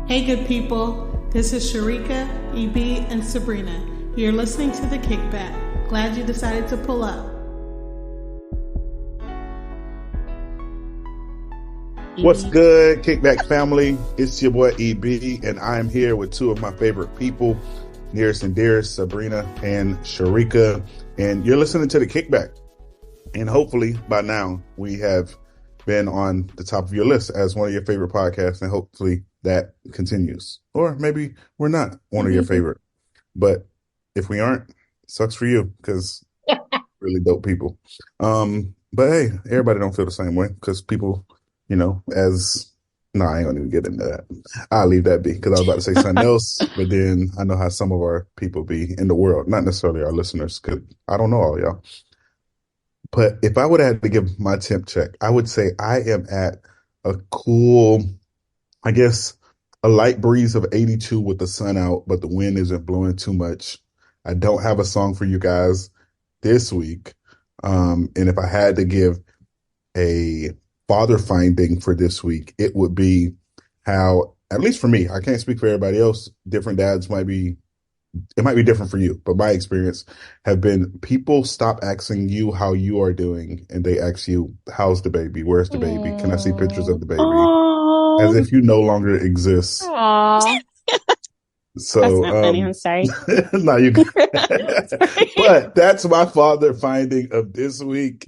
Hey good people, this is Sharika, EB, and Sabrina. You're listening to The Kickback. Glad you decided to pull up. What's good, Kickback family? It's your boy EB, and I'm here with two of my favorite people, nearest and dearest, Sabrina and Sharika. And you're listening to The Kickback. And hopefully by now we have been on the top of your list as one of your favorite podcasts, and hopefully that continues. Or maybe we're not one of your favorite. But if we aren't, sucks for you, because really dope people. But hey, everybody don't feel the same way, because people, I ain't gonna even get into that. I'll leave that be, because I was about to say something else, but then I know how some of our people be in the world, not necessarily our listeners, because I don't know all y'all. But if I would have to give my temp check, I would say I am at a cool, I guess, a light breeze of 82 with the sun out, but the wind isn't blowing too much. I don't have a song for you guys this week. And if I had to give a father finding for this week, it would be how, at least for me, I can't speak for everybody else. Different dads might be different for you, but my experience have been people stop asking you how you are doing, and they ask you, how's the baby? Where's the baby? Can I see pictures of the baby? As if you no longer exist. Aww. So, that's not funny. I'm sorry. No, you. But that's my father finding of this week.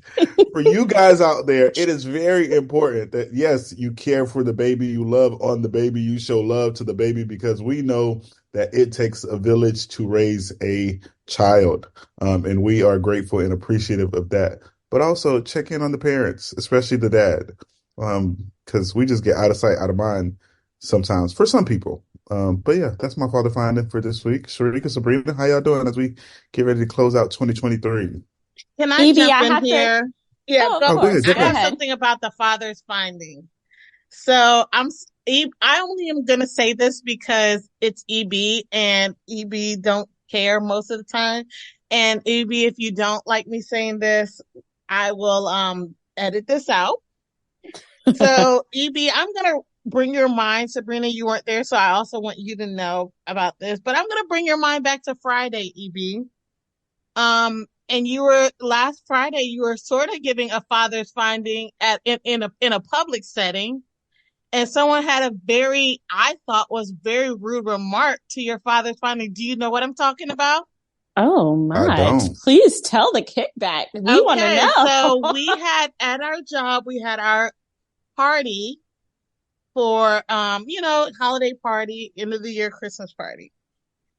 For you guys out there, it is very important that, yes, you care for the baby you love on the baby. You show love to the baby, because we know that it takes a village to raise a child. And we are grateful and appreciative of that. But also check in on the parents, especially the dad, because we just get out of sight, out of mind sometimes for some people. But yeah, that's my father finding for this week. Sharika, Sabrina, how y'all doing as we get ready to close out 2023? Can I jump in here? Yeah, go ahead. I have something about the father's finding. So I only am going to say this because it's EB, and EB don't care most of the time. And EB, if you don't like me saying this, I will edit this out. So EB, I'm going to bring your mind, Sabrina, you weren't there, so I also want you to know about this, but I'm going to bring your mind back to Friday, EB. And last Friday, you were sort of giving a father's finding in a public setting. And someone had I thought was very rude remark to your father's finding. Do you know what I'm talking about? Oh my, please tell the kickback. We want to know. So we had at our job, we had our party for, holiday party, end of the year Christmas party.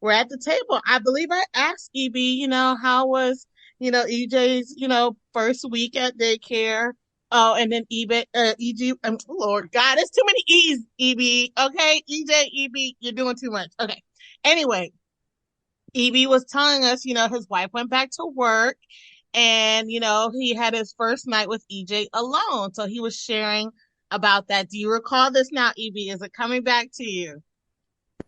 We're at the table. I believe I asked EB, how was, EJ's, first week at daycare. Oh, and then EG, Lord God, it's too many E's, EB. Okay, EJ, EB, you're doing too much. Okay. Anyway, EB was telling us, his wife went back to work, and, he had his first night with EJ alone. So he was sharing about that. Do you recall this now, EB? Is it coming back to you?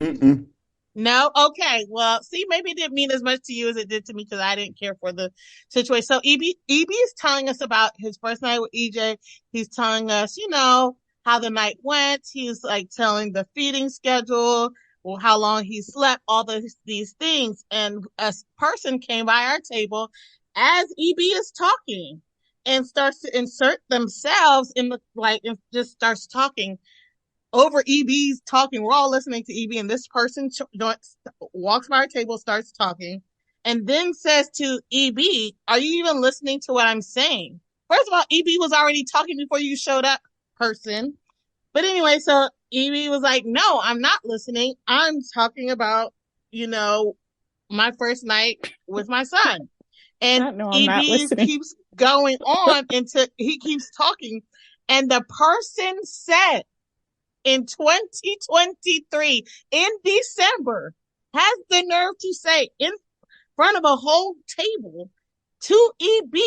Mm-mm. No? Okay. Well, see, maybe it didn't mean as much to you as it did to me, because I didn't care for the situation. So EB is telling us about his first night with EJ. He's telling us, how the night went. He's like telling the feeding schedule, or how long he slept, all these things. And a person came by our table as EB is talking, and starts to insert themselves and just starts talking over EB's talking. We're all listening to EB, and this person walks by our table, starts talking, and then says to EB, are you even listening to what I'm saying? First of all, EB was already talking before you showed up, person. But anyway, so EB was like, no, I'm not listening. I'm talking about, my first night with my son. And EB keeps going on he keeps talking. And the person said, in 2023, in December, has the nerve to say in front of a whole table to EB,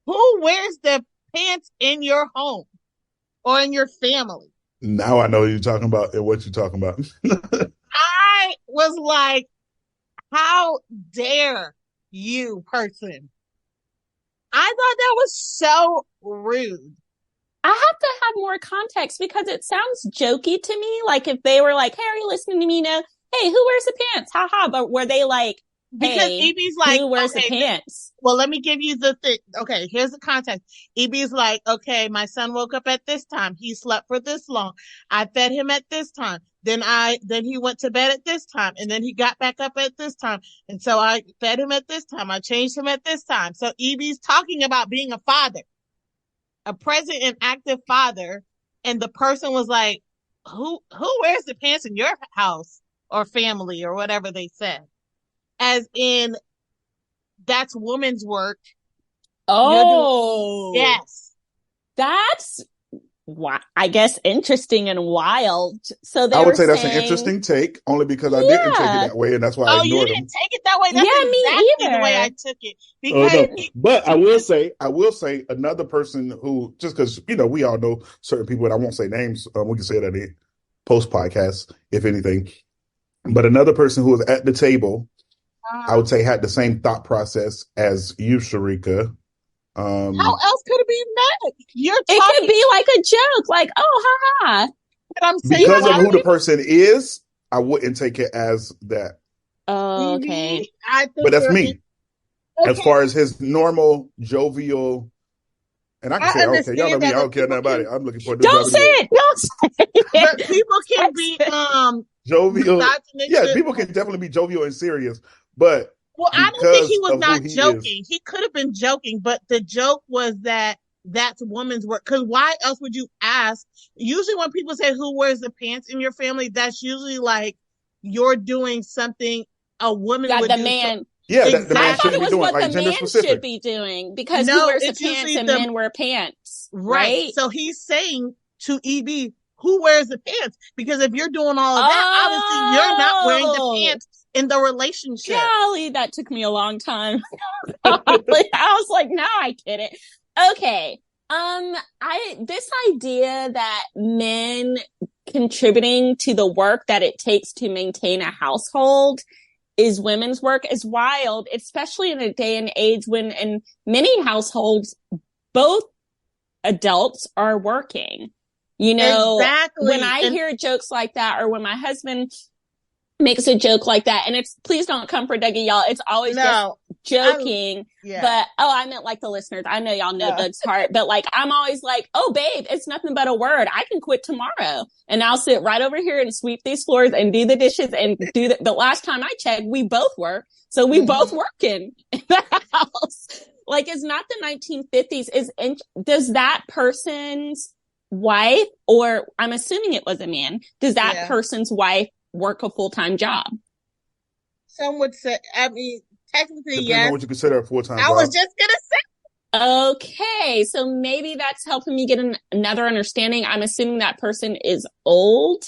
who wears the pants in your home or in your family? Now I know what you're talking about and what you're talking about. I was like, how dare you, person? I thought that was so rude. have to have more context because it sounds jokey to me. Like if they were like, hey, are you listening to me now? Hey, who wears the pants? Ha ha. But were they like, because EB's like, who wears the pants? Well, let me give you the thing. Okay, here's the context. EB's like, okay, my son woke up at this time. He slept for this long. I fed him at this time. Then he went to bed at this time, and then he got back up at this time. And so I fed him at this time. I changed him at this time. So EB's talking about being a father, a present and active father. And the person was like, who wears the pants in your house or family or whatever they said? As in, that's woman's work. Oh, yes. That's, I guess, interesting and wild. So I would say that's an interesting take, only because I didn't take it that way, and that's why I ignored you didn't take it that way? That's exactly the way I took it. Because But I will say another person who, just because, we all know certain people, and I won't say names, we can say that in post-podcast, if anything. But another person who was at the table, I would say had the same thought process as you, Sharika. How else could it be met? It could be like a joke, like, oh, ha. But I'm saying because of who the person is, I wouldn't take it as that. Oh, okay. But that's me. Okay. As far as his normal, jovial, and I can say, okay, y'all know me, I don't care nothing about it. I'm looking for Don't say it. But people can be jovial. Yeah, people can definitely be jovial and serious. But I don't think he was not joking. He could have been joking, but the joke was that that's woman's work. Because why else would you ask? Usually when people say who wears the pants in your family, that's usually like you're doing something a woman would do. The man. Yeah, exactly. the man shouldn't be doing, like the man should be doing, because who wears the pants and men wear pants, right? So he's saying to EB, who wears the pants? Because if you're doing all of that, obviously you're not wearing the pants in the relationship. Golly, that took me a long time. I was like, now I get it. Okay. This idea that men contributing to the work that it takes to maintain a household is women's work is wild, especially in a day and age when in many households, both adults are working. Exactly. When I hear jokes like that, or when my husband makes a joke like that, and it's, please don't come for Dougie, y'all. It's always just joking. But, I meant like the listeners. I know y'all know Doug's heart, but like, I'm always like, oh, babe, it's nothing but a word. I can quit tomorrow and I'll sit right over here and sweep these floors and do the dishes and do the last time I checked, we both work. So we both working in the house. Like, it's not the 1950s. Does that person's wife, or I'm assuming it was a man, does that person's wife work a full-time job? Some would say, technically, depending yes. on what you consider a full-time job. I was just gonna say. Okay, so maybe that's helping me get another understanding. I'm assuming that person is old.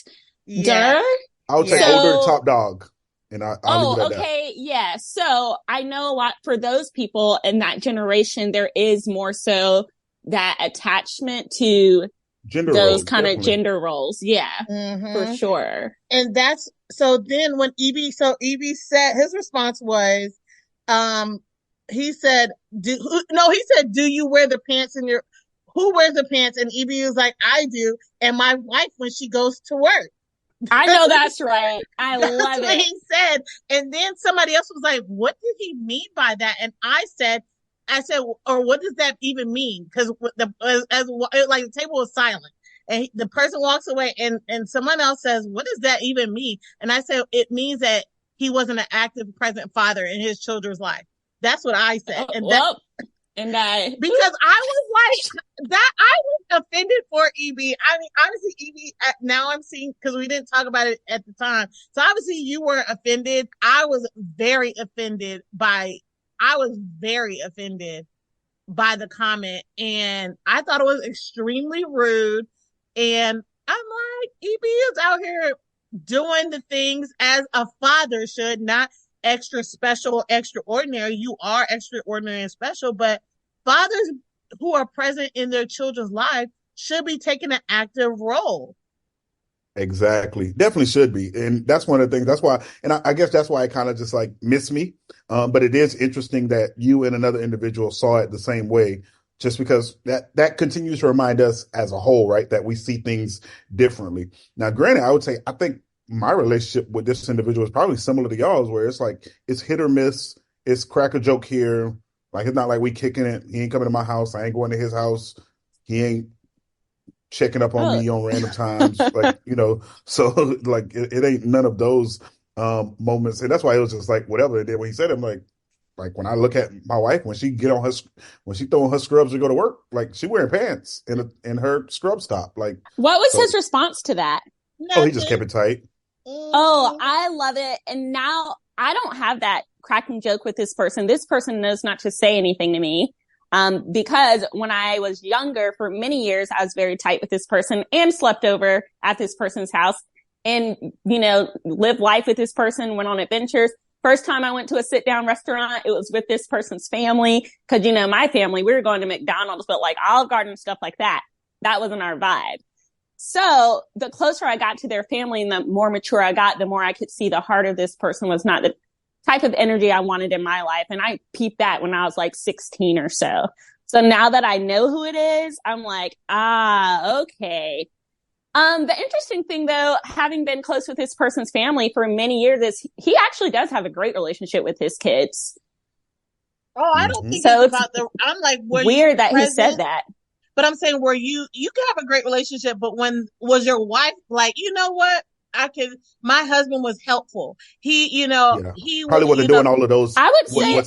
Yes. I would say older, top dog. And I'll leave it at okay, yeah. So I know a lot for those people in that generation. There is more so that attachment to gender those roles, kind definitely. of gender roles. Yeah, for sure. And that's, so then when EB said, his response was, he said, do you wear the pants in your, who wears the pants? And EB was like, I do. And my wife, when she goes to work. I know that's right. I love what it. He said. And then somebody else was like, what did he mean by that? And I said, or what does that even mean? Because like the table was silent, and the person walks away, and someone else says, "What does that even mean?" And I said, "It means that he wasn't an active, present father in his children's life." That's what I said, because I was like that. I was offended for EB. I mean, honestly, EB. Now I'm seeing, because we didn't talk about it at the time. So obviously, you were offended. I was very offended by the comment, and I thought it was extremely rude. And I'm like, EB is out here doing the things as a father should, not extra special, extraordinary. You are extraordinary and special, but fathers who are present in their children's life should be taking an active role. Exactly. Definitely should be. And that's one of the things. That's why, and I guess that's why it kind of just like missed me. But it is interesting that you and another individual saw it the same way, just because that continues to remind us as a whole, right, that we see things differently. Now, granted, I would say I think my relationship with this individual is probably similar to y'all's, where it's like it's hit or miss. It's crack a joke here. Like, it's not like we kicking it. He ain't coming to my house. I ain't going to his house. He ain't checking up on me on random times. Like, so like it ain't none of those moments. And that's why it was just like whatever. And then when he said it, I'm like when I look at my wife, when she throw on her scrubs to go to work, like she wearing pants and her scrubs top. Like, what was his response to that? Oh, he just kept it tight. Oh, I love it. And now I don't have that cracking joke with this person. This person knows not to say anything to me. Because when I was younger, for many years, I was very tight with this person and slept over at this person's house and, lived life with this person, went on adventures. First time I went to a sit down restaurant, it was with this person's family. Cause my family, we were going to McDonald's, but like Olive Garden and stuff like that. That wasn't our vibe. So the closer I got to their family and the more mature I got, the more I could see the heart of this person was not the type of energy I wanted in my life. And I peeped that when I was like 16 or so. So now that I know who it is, I'm like, okay. The interesting thing though, having been close with this person's family for many years, is he actually does have a great relationship with his kids. Oh, I don't think so. I'm like, weird that he said that. But I'm saying, you can have a great relationship, but when was your wife like, you know what? My husband was helpful. He, he probably wasn't doing all of those. I would say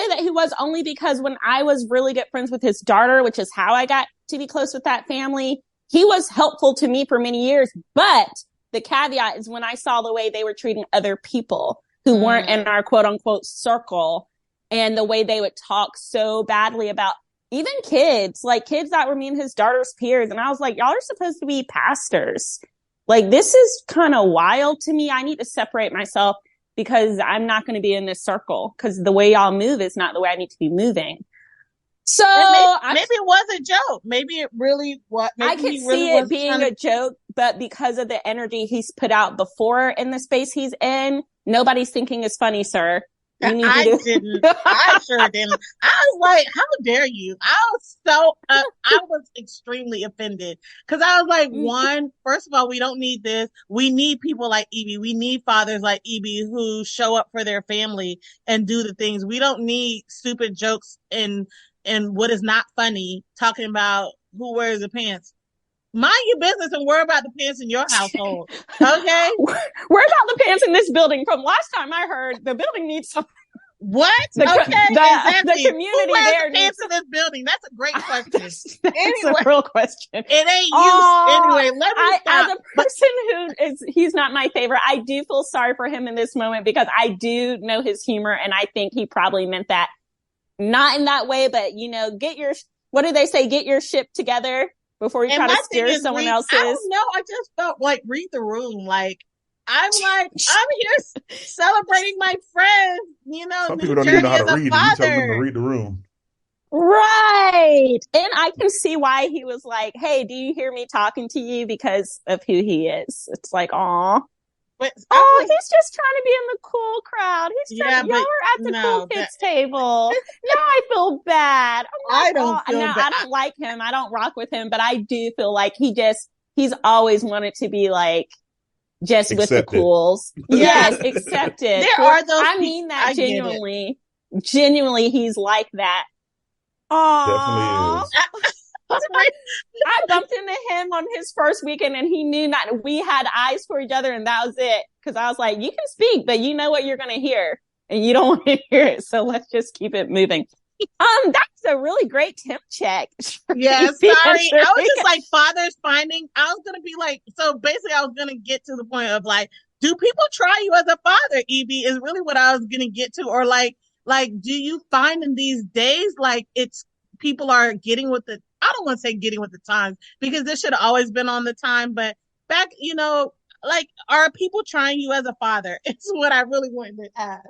that he was, only because when I was really good friends with his daughter, which is how I got to be close with that family, he was helpful to me for many years. But the caveat is when I saw the way they were treating other people who weren't in our quote unquote circle, and the way they would talk so badly about even kids that were me and his daughter's peers. And I was like, y'all are supposed to be pastors. Like, this is kind of wild to me. I need to separate myself because I'm not going to be in this circle, because the way y'all move is not the way I need to be moving. So maybe it was a joke. Maybe it really was. I could see it being a joke, but because of the energy he's put out before in the space he's in, nobody's thinking it's funny, sir. I didn't. I sure didn't. I was like, how dare you? I was extremely offended, because I was like, first of all, we don't need this. We need people like Evie. We need fathers like Evie who show up for their family and do the things. We don't need stupid jokes and what is not funny, talking about who wears the pants. Mind your business and worry about the pants in your household. Okay? Worry about the pants in this building. From last time I heard, the building needs some. What? Exactly. The community who wears there the pants in this building? That's a great question. That's a real question. It ain't you. Anyway, let me stop. As a person he's not my favorite, I do feel sorry for him in this moment, because I do know his humor, and I think he probably meant that not in that way, but what do they say? Get your ship together before you try to steer someone else's. I don't know. I just felt like read the room. I'm here celebrating my friends. Some people don't even know how to read. You tell them to read the room. Right. And I can see why he was like, hey, do you hear me talking to you because of who he is? It's like, aw. He's just trying to be in the cool crowd. Y'all were at the cool kids table. Now I feel bad. I don't feel bad. I don't like him. I don't rock with him, but I do feel like he's always wanted to be like, just accepted. With the cools. Yes, accepted. There are those. I mean that genuinely. Genuinely, he's like that. Aww. Definitely is. I bumped into him on his first weekend, and he knew not. We had eyes for each other, and that was it. Because I was like, "You can speak, but you know what you're going to hear, and you don't want to hear it. So let's just keep it moving." That's a really great temp check. Yeah, sorry. I was just like, fathers finding. I was going to be like, so basically, I was going to get to the point of like, do people try you as a father? Evie is really what I was going to get to, or like, do you find in these days like it's people are getting with the. I don't want to say getting with the times, because this should have always been on the time. But back, are people trying you as a father? It's what I really wanted to ask.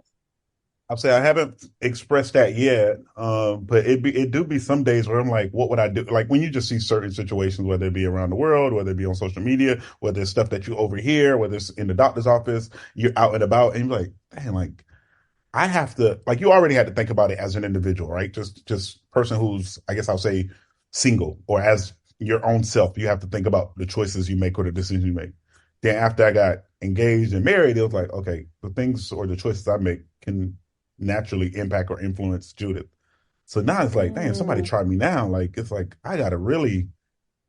I'll say I haven't expressed that yet, but it do be some days where I'm like, what would I do? Like when you just see certain situations, whether it be around the world, whether it be on social media, whether it's stuff that you overhear, whether it's in the doctor's office, you're out and about, and you're like, dang, like I have to, like, you already had to think about it as an individual, right? Just person who's, I guess I'll say, single, or as your own self. You have to think about the choices you make or the decisions you make. Then after I got engaged and married, it was like, okay, the things or the choices I make can naturally impact or influence Judith. So now it's like, damn, somebody tried me now. Like, it's like, I got to really,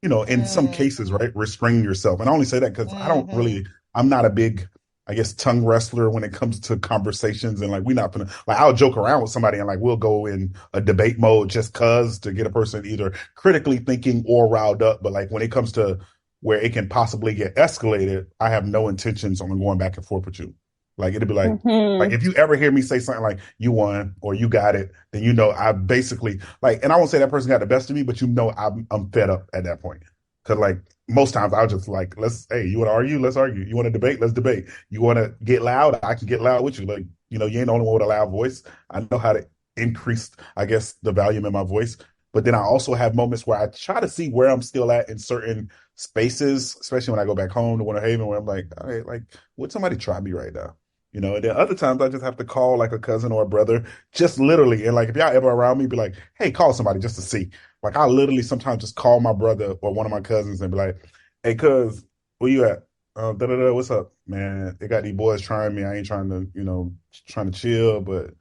in some cases, right, restrain yourself. And I only say that because I'm not a big, I guess, tongue wrestler when it comes to conversations. And like, we're not gonna, like, I'll joke around with somebody and like, we'll go in a debate mode just cause to get a person either critically thinking or riled up. But like, when it comes to where it can possibly get escalated, I have no intentions on going back and forth with you. Like, it'd be like, like if you ever hear me say something like you won or you got it, then I basically like, and I won't say that person got the best of me, but I'm fed up at that point. Cause like most times I'll just like, you want to argue? Let's argue. You want to debate? Let's debate. You want to get loud? I can get loud with you. Like, you ain't the only one with a loud voice. I know how to increase, I guess, the volume in my voice. But then I also have moments where I try to see where I'm still at in certain spaces, especially when I go back home to Winter Haven, where I'm like, all right, like, would somebody try me right now? And then other times I just have to call like a cousin or a brother, just literally. And like, if y'all ever around me, be like, hey, call somebody just to see. Like, I literally sometimes just call my brother or one of my cousins and be like, hey, cuz, where you at? What's up, man? They got these boys trying me. I ain't trying to, trying to chill, but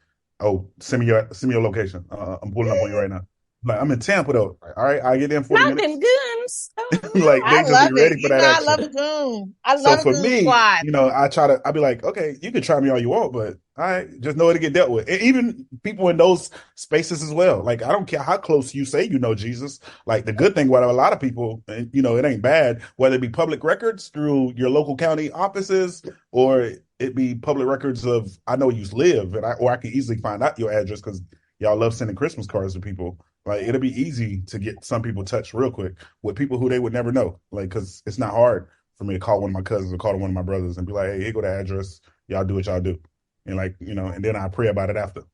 send me your location. I'm pulling up on you right now. Like, I'm in Tampa though. Like, all right, I get in 40 Not minutes. them goons. Like, they just be ready for that action. I love a goon. I love a goon squad. I'll be like, okay, you can try me all you want, but all right, just know it'll get dealt with. And even people in those spaces as well. Like, I don't care how close you say Jesus. Like, the good thing about a lot of people, and it ain't bad, whether it be public records through your local county offices or it be public records of, I know you live, or I can easily find out your address because y'all love sending Christmas cards to people. Like, it'll be easy to get some people touched real quick with people who they would never know. Like, because it's not hard for me to call one of my cousins or call one of my brothers and be like, hey, here go the address. Y'all do what y'all do. And like, and then I pray about it after.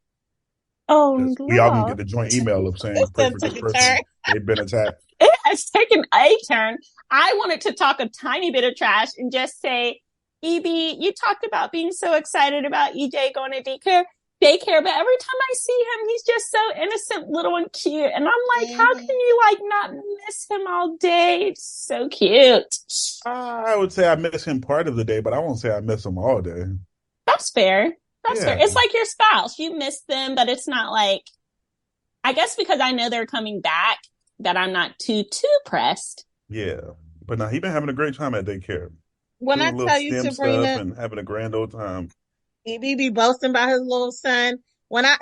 Oh, we all can get the joint email of saying, pray for this person. They've been attacked. It has taken a turn. I wanted to talk a tiny bit of trash and just say, EB, you talked about being so excited about EJ going to daycare, but every time I see him, he's just so innocent, little and cute. And I'm like, how can you like not miss him all day? It's so cute. I would say I miss him part of the day, but I won't say I miss him all day. That's fair. That's fair. It's like your spouse. You miss them, but it's not like, I guess because I know they're coming back that I'm not too pressed. Yeah. But now he's been having a great time at daycare. When I tell you, Sabrina, and having a grand old time. He be boasting about his little son. I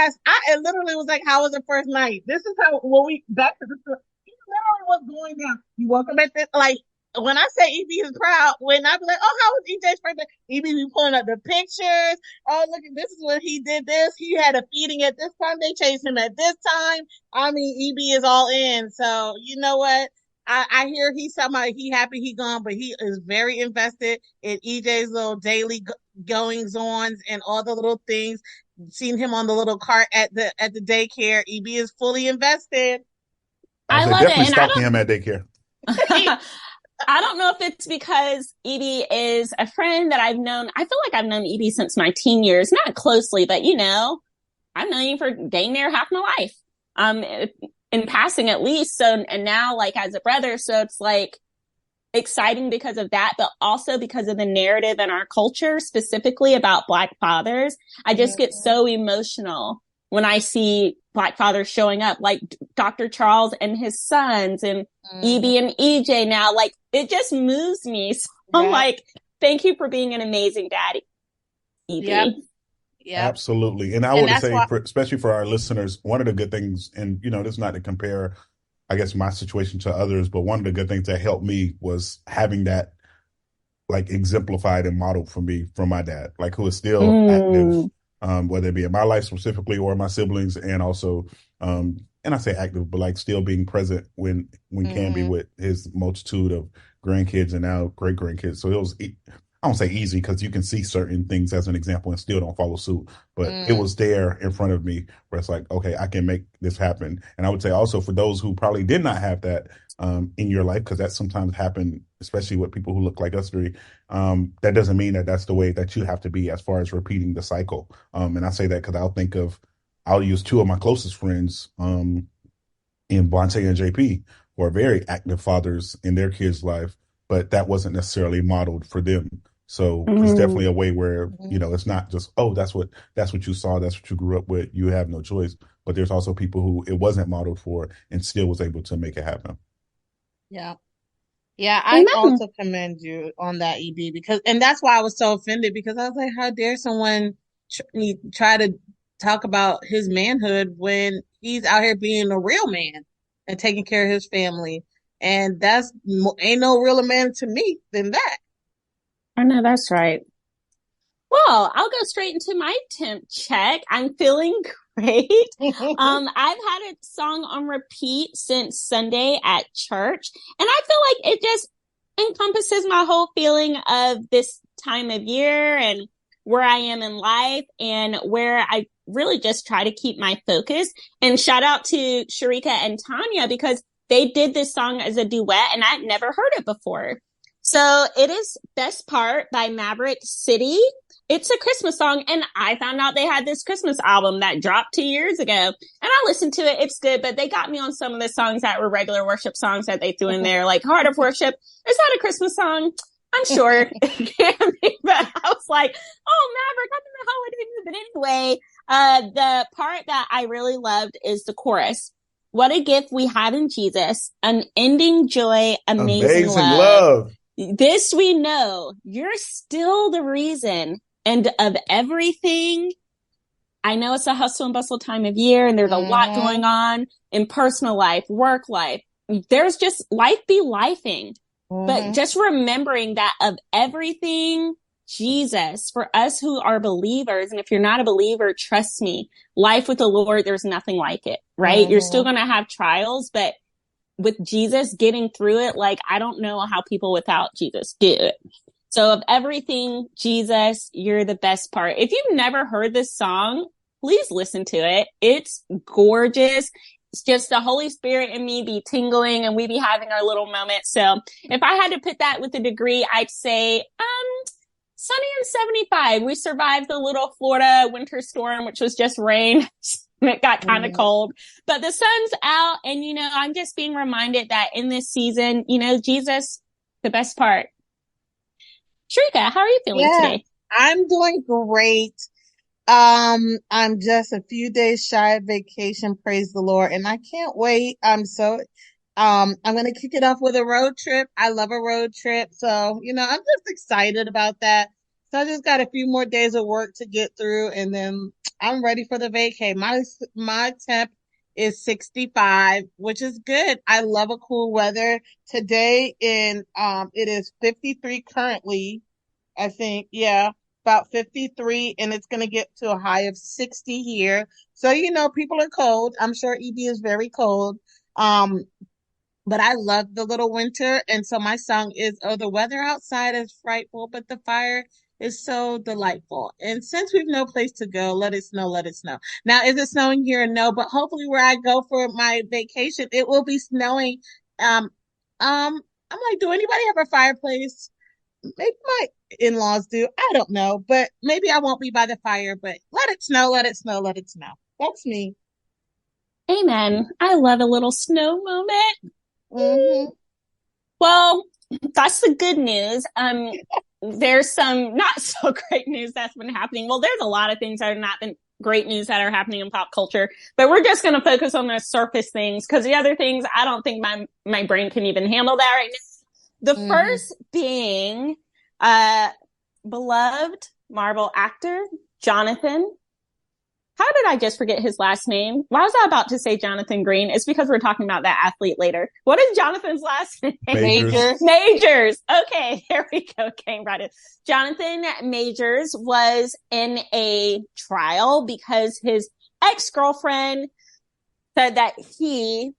asked, it literally was like, how was the first night? This is how, back to the story. He literally was going down. You woke up at this, like, when I say EB is proud, when I be like, oh, how was EJ's first night? EB be pulling up the pictures. Oh, look, this is when he did this. He had a feeding at this time. They chased him at this time. I mean, EB is all in. So, you know what? I hear he's talking about he happy he gone, but he is very invested in EJ's little daily goings ons and all the little things. Seen him on the little cart at the daycare. EB is fully invested. I love definitely it. Stalking him at daycare. I don't know if it's because EB is a friend that I've known. I feel like I've known EB since my teen years, not closely, but I've known you for dang near half my life. In passing at least. So, and now like as a brother, so it's like exciting because of that, but also because of the narrative in our culture, specifically about Black fathers. I just get so emotional when I see Black fathers showing up, like Dr. Charles and his sons and EB and EJ now, like it just moves me. So I'm like, thank you for being an amazing daddy, EB. Yep. Yeah, absolutely. And I would say, especially for our listeners, one of the good things, and this is not to compare, I guess, my situation to others, but one of the good things that helped me was having that like exemplified and modeled for me from my dad, like who is still active, whether it be in my life specifically or my siblings, and also, and I say active, but like still being present when can be with his multitude of grandkids and now great grandkids. So I don't say easy because you can see certain things as an example and still don't follow suit. But it was there in front of me where it's like, okay, I can make this happen. And I would say also for those who probably did not have that in your life, because that sometimes happen, especially with people who look like us three, that doesn't mean that that's the way that you have to be as far as repeating the cycle. And I say that because I'll use two of my closest friends in Bonte and JP, who are very active fathers in their kids' life, but that wasn't necessarily modeled for them. So it's definitely a way where, it's not just, oh, that's what you saw, that's what you grew up with, you have no choice. But there's also people who it wasn't modeled for and still was able to make it happen. Yeah. Yeah, I also commend you on that, EB, and that's why I was so offended, because I was like, how dare someone try to talk about his manhood when he's out here being a real man and taking care of his family. And that's ain't no realer man to me than that. I know, that's right. Well, I'll go straight into my temp check. I'm feeling great. I've had a song on repeat since Sunday at church, and I feel like it just encompasses my whole feeling of this time of year and where I am in life and where I really just try to keep my focus. And shout out to Sharika and Tanya, because they did this song as a duet and I'd never heard it before. So it is Best Part by Maverick City. It's a Christmas song, and I found out they had this Christmas album that dropped 2 years ago, and I listened to it. It's good, but they got me on some of the songs that were regular worship songs that they threw in there, like Heart of Worship. Is that a Christmas song? I'm sure it can be, but I was like, oh, Maverick, I'm in the holidays. But anyway, the part that I really loved is the chorus. What a gift we have in Jesus, unending joy, amazing love. This we know, you're still the reason. And of everything, I know it's a hustle and bustle time of year, and there's a lot going on in personal life, work life. There's just life be lifing. But just remembering that of everything, Jesus, for us who are believers, and if you're not a believer, trust me, life with the Lord, there's nothing like it, right? You're still going to have trials, but with Jesus getting through it, like, I don't know how people without Jesus do it. So of everything, Jesus, you're the best part. If you've never heard this song, please listen to it. It's gorgeous. It's just the Holy Spirit and me be tingling and we be having our little moments. So if I had to put that with a degree, I'd say, sunny and 75. We survived the little Florida winter storm, which was just rain. It got kind of cold, but the sun's out. And, I'm just being reminded that in this season, Jesus, the best part. Shrika, how are you feeling today? I'm doing great. I'm just a few days shy of vacation, praise the Lord, and I can't wait. I'm going to kick it off with a road trip. I love a road trip. So, I'm just excited about that. So I just got a few more days of work to get through, and then I'm ready for the vacay. My temp is 65, which is good. I love a cool weather. Today it is 53 currently, I think. Yeah, about 53, and it's going to get to a high of 60 here. So, people are cold. I'm sure EB is very cold. But I love the little winter. And so my song is, oh, the weather outside is frightful, but the fire is so delightful. And since we've no place to go, let it snow, let it snow. Now, is it snowing here? No, but hopefully where I go for my vacation, it will be snowing. I'm like, do anybody have a fireplace? Maybe my in-laws do. I don't know, but maybe I won't be by the fire, but let it snow, let it snow, let it snow. That's me. Amen. I love a little snow moment. Well, that's the good news. There's some not so great news that's been happening. Well, there's a lot of things that have not been great news that are happening in pop culture, but we're just going to focus on the surface things, because the other things, I don't think my brain can even handle that right now. The first being, beloved Marvel actor, Johnathan. How did I just forget his last name? Why was I about to say Jonathan Green? It's because we're talking about that athlete later. What is Jonathan's last name? Majors. Okay, there we go. Came right in. Johnathan Majors was in a trial because his ex-girlfriend said that he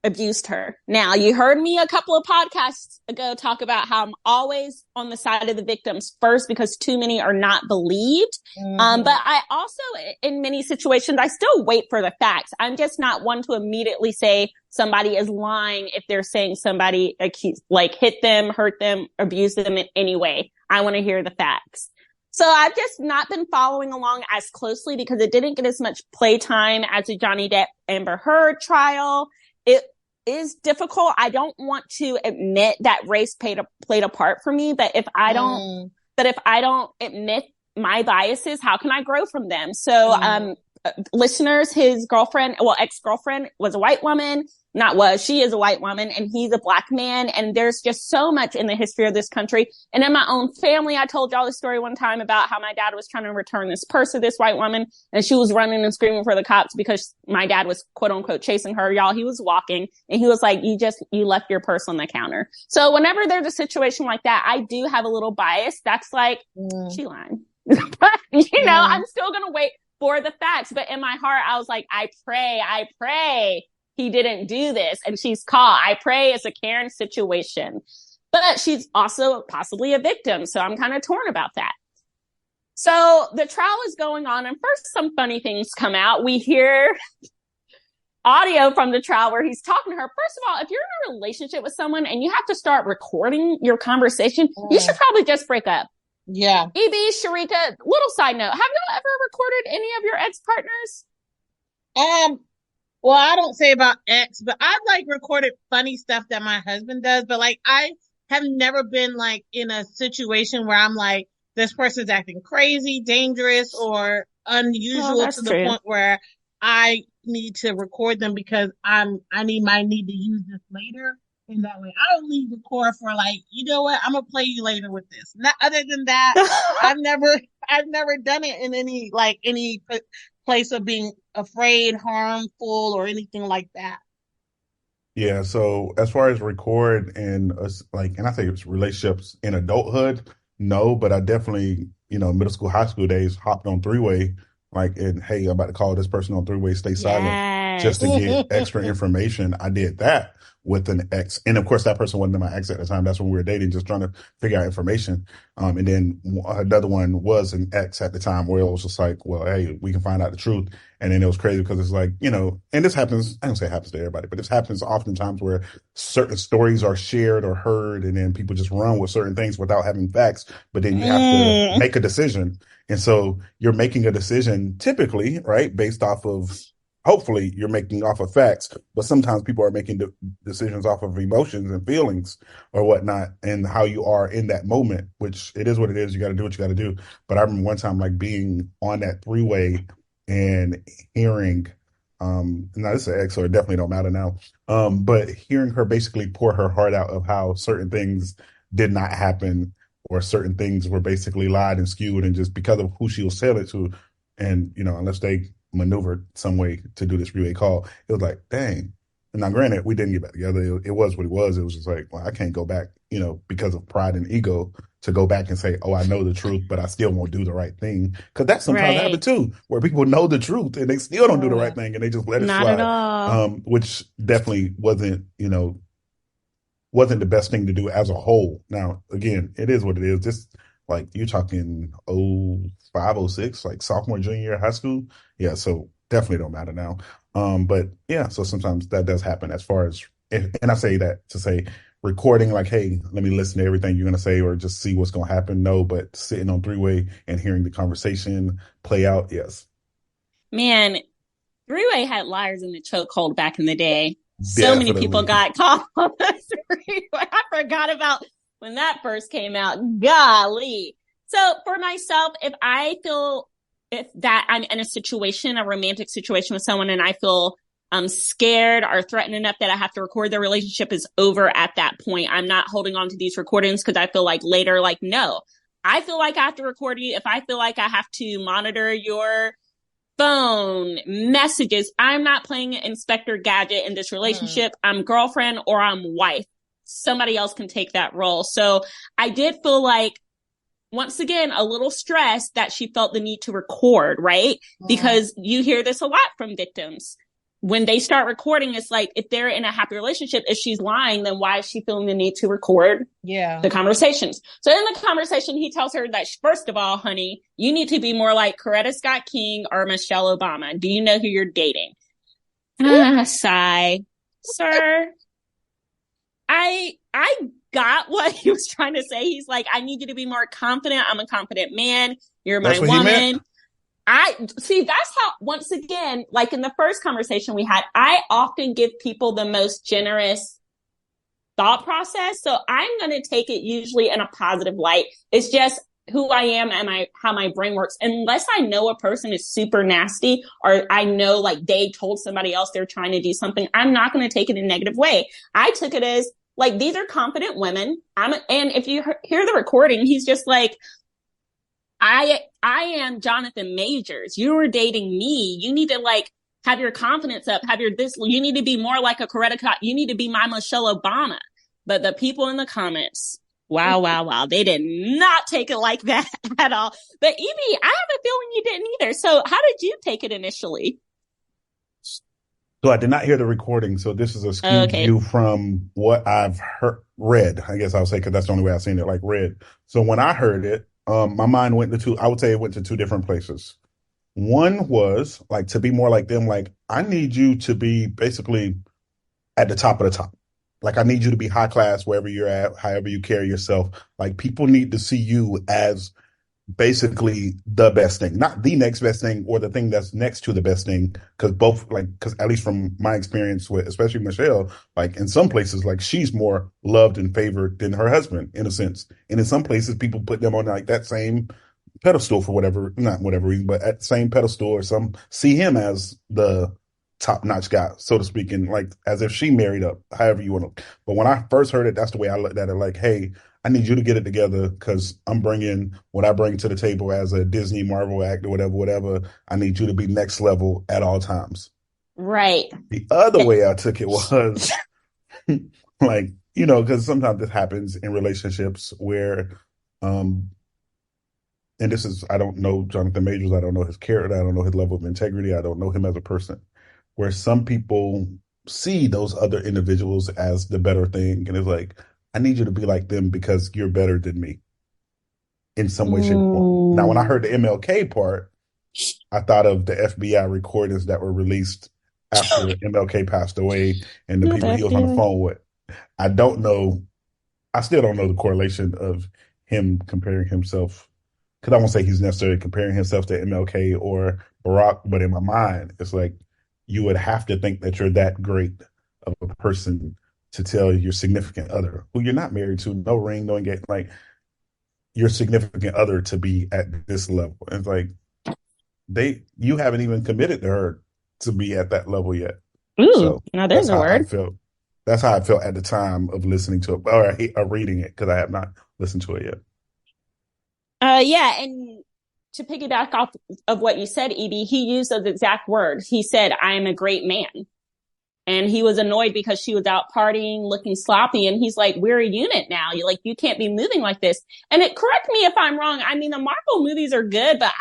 abused her. Now, you heard me a couple of podcasts ago talk about how I'm always on the side of the victims first because too many are not believed. But I also, in many situations, I still wait for the facts. I'm just not one to immediately say somebody is lying if they're saying somebody hit them, hurt them, abused them in any way. I want to hear the facts. So I've just not been following along as closely because it didn't get as much playtime as the Johnny Depp Amber Heard trial. It is difficult. I don't want to admit that race played a part for me, but if I don't admit my biases, how can I grow from them? So, listeners, his ex-girlfriend was a white woman. She is a white woman and he's a black man. And there's just so much in the history of this country. And in my own family, I told y'all the story one time about how my dad was trying to return this purse to this white woman and she was running and screaming for the cops because my dad was quote unquote chasing her. Y'all, he was walking and he was like, you left your purse on the counter. So whenever there's a situation like that, I do have a little bias. That's like, she lying. But, I'm still going to wait for the facts. But in my heart, I was like, I pray he didn't do this and she's caught. I pray it's a Karen situation, but she's also possibly a victim. So I'm kind of torn about that. So the trial is going on and first some funny things come out. We hear audio from the trial where he's talking to her. First of all, if you're in a relationship with someone and you have to start recording your conversation, you should probably just break up. Yeah. EB, Sharika, little side note. Have y'all ever recorded any of your ex-partners? Well, I don't say about ex, but I've recorded funny stuff that my husband does, but I have never been in a situation where I'm like, this person's acting crazy, dangerous, or unusual to the point where I need to record them because I might need to use this later. In that way, I only record for you know what, I'm gonna play you later with this. Not other than that, I've never done it in any place of being afraid, harmful, or anything like that. Yeah. So as far as record and and I think it's relationships in adulthood, no, but I definitely, middle school, high school days hopped on three-way, and hey, I'm about to call this person on three-way, stay silent just to get extra information. I did that with an ex. And of course, that person wasn't my ex at the time. That's when we were dating, just trying to figure out information. And then another one was an ex at the time where it was just like, well, hey, we can find out the truth. And then it was crazy because it's and this happens, I don't say it happens to everybody, but this happens oftentimes where certain stories are shared or heard and then people just run with certain things without having facts, but then you have to make a decision. And so you're making a decision typically, right, based off of, hopefully you're making off of facts, but sometimes people are making decisions off of emotions and feelings or whatnot and how you are in that moment, which it is what it is. You got to do what you got to do. But I remember one time being on that three-way and hearing, now this is an ex, so it definitely don't matter now, but hearing her basically pour her heart out of how certain things did not happen or certain things were basically lied and skewed and just because of who she was selling it to. And, unless they maneuvered some way to do this relay call, it was like, dang. And now granted, we didn't get back together. It was what it was. It was just like, well, I can't go back, because of pride and ego to go back and say, oh, I know the truth, but I still won't do the right thing. Because that sometimes happens too, where people know the truth and they still don't do the right thing and they just let it Not slide. At all. Which definitely wasn't the best thing to do as a whole. Now, again, it is what it is. Just you're talking 05, 06, sophomore, junior year of high school. Yeah, so definitely don't matter now. But yeah, so sometimes that does happen as far as, and I say that to say recording hey, let me listen to everything you're going to say or just see what's going to happen. No, but sitting on three-way and hearing the conversation play out. Yes. Man, three-way had liars in the chokehold back in the day. So many people got caught on the three-way. I forgot about when that first came out. Golly. So for myself, if that I'm in a romantic situation with someone and I feel scared or threatened enough that I have to record, the relationship is over at that point. I'm not holding on to these recordings because I feel later, no, I feel like I have to record you. If I feel like I have to monitor your phone messages, I'm not playing Inspector Gadget in this relationship. I'm girlfriend or I'm wife. Somebody else can take that role. So I did feel once again, a little stressed that she felt the need to record, right? Because you hear this a lot from victims. when they start recording, it's like, if they're in a happy relationship, if she's lying, then why is she feeling the need to record the conversations? So in the conversation, he tells her that, first of all, honey, you need to be more like Coretta Scott King or Michelle Obama. Do you know who you're dating? Sigh. Sir, I got what he was trying to say. He's like, I need you to be more confident. I'm a confident man. You're my woman. I see, that's how, once again, like in the first conversation we had, I often give people the most generous thought process. So I'm going to take it usually in a positive light. It's just who I am and how my brain works. Unless I know a person is super nasty, or I know like they told somebody else they're trying to do something, I'm not going to take it in a negative way. I took it as like, these are confident women. And if you hear the recording, he's just like, I am Johnathan Majors. You were dating me. You need to like have your confidence up, you need to be more like a Coretta Scott. You need to be my Michelle Obama. But the people in the comments, wow. They did not take it like that at all. But Evie, I have a feeling you didn't either. So how did you take it initially? So I did not hear the recording. So this is a skewed view from what I've read. I guess I'll say, because that's the only way I've seen it, like read. So when I heard it, my mind went to I would say it went to two different places. One was like, to be more like them. Like, I need you to be basically at the top of the top. Like, I need you to be high class wherever you're at, however you carry yourself. Like, people need to see you as basically the best thing, not the next best thing or the thing that's next to the best thing. Because at least from my experience with, especially Michelle, like in some places, like she's more loved and favored than her husband in a sense. And in some places, people put them on like that same pedestal for not whatever reason, but at the same pedestal, or some see him as the top notch guy, so to speak, and like as if she married up, however you want to. But when I first heard it, that's the way I looked at it. Like, hey, I need you to get it together, because I'm bringing what I bring to the table as a Disney Marvel actor, whatever. I need you to be next level at all times. Right. The other way I took it was like, because sometimes this happens in relationships where, and this is, I don't know Johnathan Majors. I don't know his character. I don't know his level of integrity. I don't know him as a person, where some people see those other individuals as the better thing. And it's like, I need you to be like them because you're better than me in some way, shape, or form. Now, when I heard the MLK part, I thought of the FBI recordings that were released after MLK passed away and the people he was on the phone with. I still don't know the correlation of him comparing himself, because I won't say he's necessarily comparing himself to MLK or Barack, but in my mind, it's like, you would have to think that you're that great of a person to tell your significant other, who you're not married to, no ring, no engagement, like your significant other, to be at this level. And it's like, you haven't even committed to her to be at that level yet. Ooh, so now there's a word. That's how I felt at the time of listening to it, or reading it, because I have not listened to it yet. Yeah, and to piggyback off of what you said, Edie, he used those exact words. He said, I am a great man. And he was annoyed because she was out partying, looking sloppy. And he's like, we're a unit now. You can't be moving like this. And correct me if I'm wrong. I mean, the Marvel movies are good, but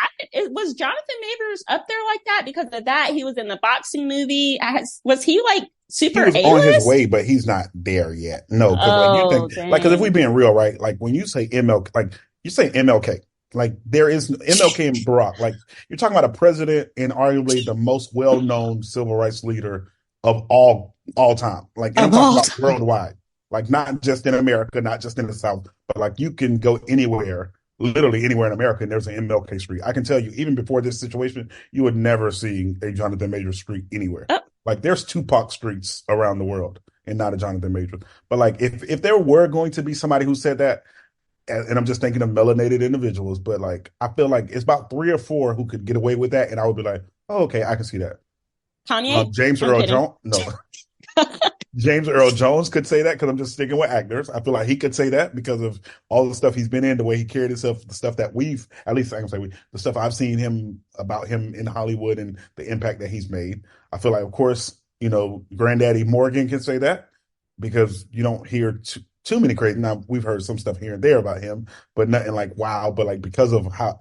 was Johnathan Majors up there like that? Because of that, he was in the boxing movie. Was he like super A-list? On his way, but he's not there yet. No. Cause because if we're being real, right? Like when you say MLK, like you say MLK, like there is MLK and Barack, like you're talking about a president and arguably the most well-known civil rights leader of all time. Like, and I'm talking about worldwide, like not just in America, not just in the South, but like you can go anywhere, literally anywhere in America, and there's an MLK street. I can tell you, even before this situation, you would never see a Johnathan Majors street anywhere. Like there's Tupac streets around the world and not a Johnathan Majors. But like if there were going to be somebody who said that, and I'm just thinking of melanated individuals, but like I feel like it's about 3 or 4 who could get away with that, and I would be like, oh, okay, I can see that. Kanye? James Earl Jones? No. James Earl Jones could say that, because I'm just sticking with actors. I feel like he could say that because of all the stuff he's been in, the way he carried himself, the stuff that the stuff I've seen about him in Hollywood and the impact that he's made. I feel like, of course, Granddaddy Morgan can say that, because you don't hear too many crazy. Now we've heard some stuff here and there about him, but nothing like wow. But like because of how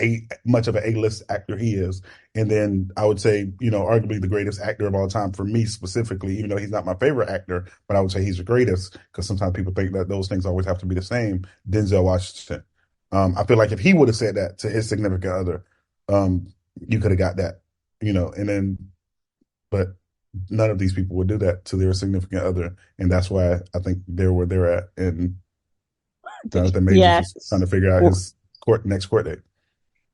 much of an A-list actor he is, and then I would say, you know, arguably the greatest actor of all time for me specifically, even though he's not my favorite actor, but I would say he's the greatest because sometimes people think that those things always have to be the same. Denzel Washington. I feel like if he would have said that to his significant other, you could have got that, you know, and then, but none of these people would do that to their significant other, and that's why I think they're where they're at. And Johnathan Majors is trying to figure out his next court date.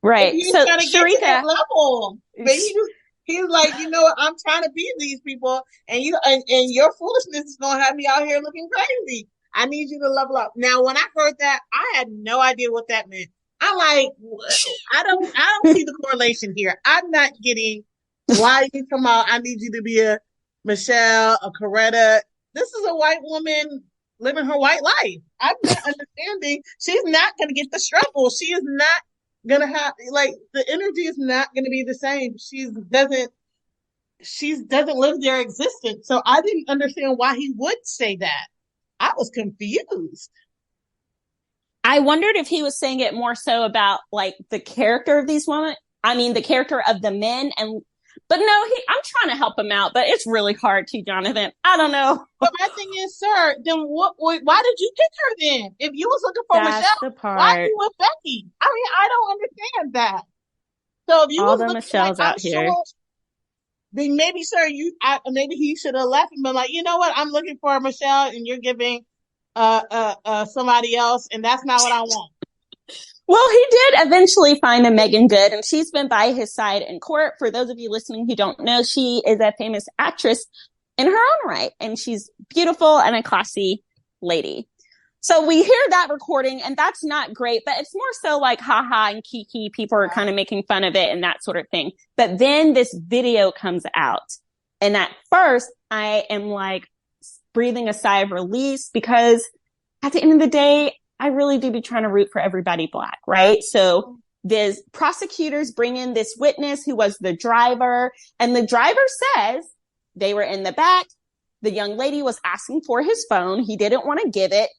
Right. He's so trying to get to that level. He's like, you know what? I'm trying to beat these people, and your foolishness is gonna have me out here looking crazy. I need you to level up. Now, when I heard that, I had no idea what that meant. I'm like, I don't see the correlation here. I'm not getting why you come out. I need you to be a Michelle, a Coretta. This is a white woman living her white life. I'm not understanding. She's not going to get the struggle. She is not going to have, like, the energy is not going to be the same. She doesn't live their existence. So I didn't understand why he would say that. I was confused. I wondered if he was saying it more so about like the character of these women. I mean, the character of the men. But no, I'm trying to help him out, but it's really hard to, Johnathan. I don't know. But my thing is, sir, then why did you pick her then? If you was looking for Michelle, why you with Becky? I mean, I don't understand that. So if you all was the looking Michelles out here, sure, then maybe, sir, maybe he should have left and been like, you know what? I'm looking for a Michelle, and you're giving somebody else, and that's not what I want. Well, he did eventually find a Megan Good, and she's been by his side in court. For those of you listening who don't know, she is a famous actress in her own right, and she's beautiful and a classy lady. So we hear that recording, and that's not great, but it's more so like haha and kiki. People are kind of making fun of it and that sort of thing. But then this video comes out, and at first I am like breathing a sigh of release because at the end of the day, I really do be trying to root for everybody Black, right? So the prosecutors bring in this witness who was the driver, and the driver says they were in the back. The young lady was asking for his phone. He didn't want to give it.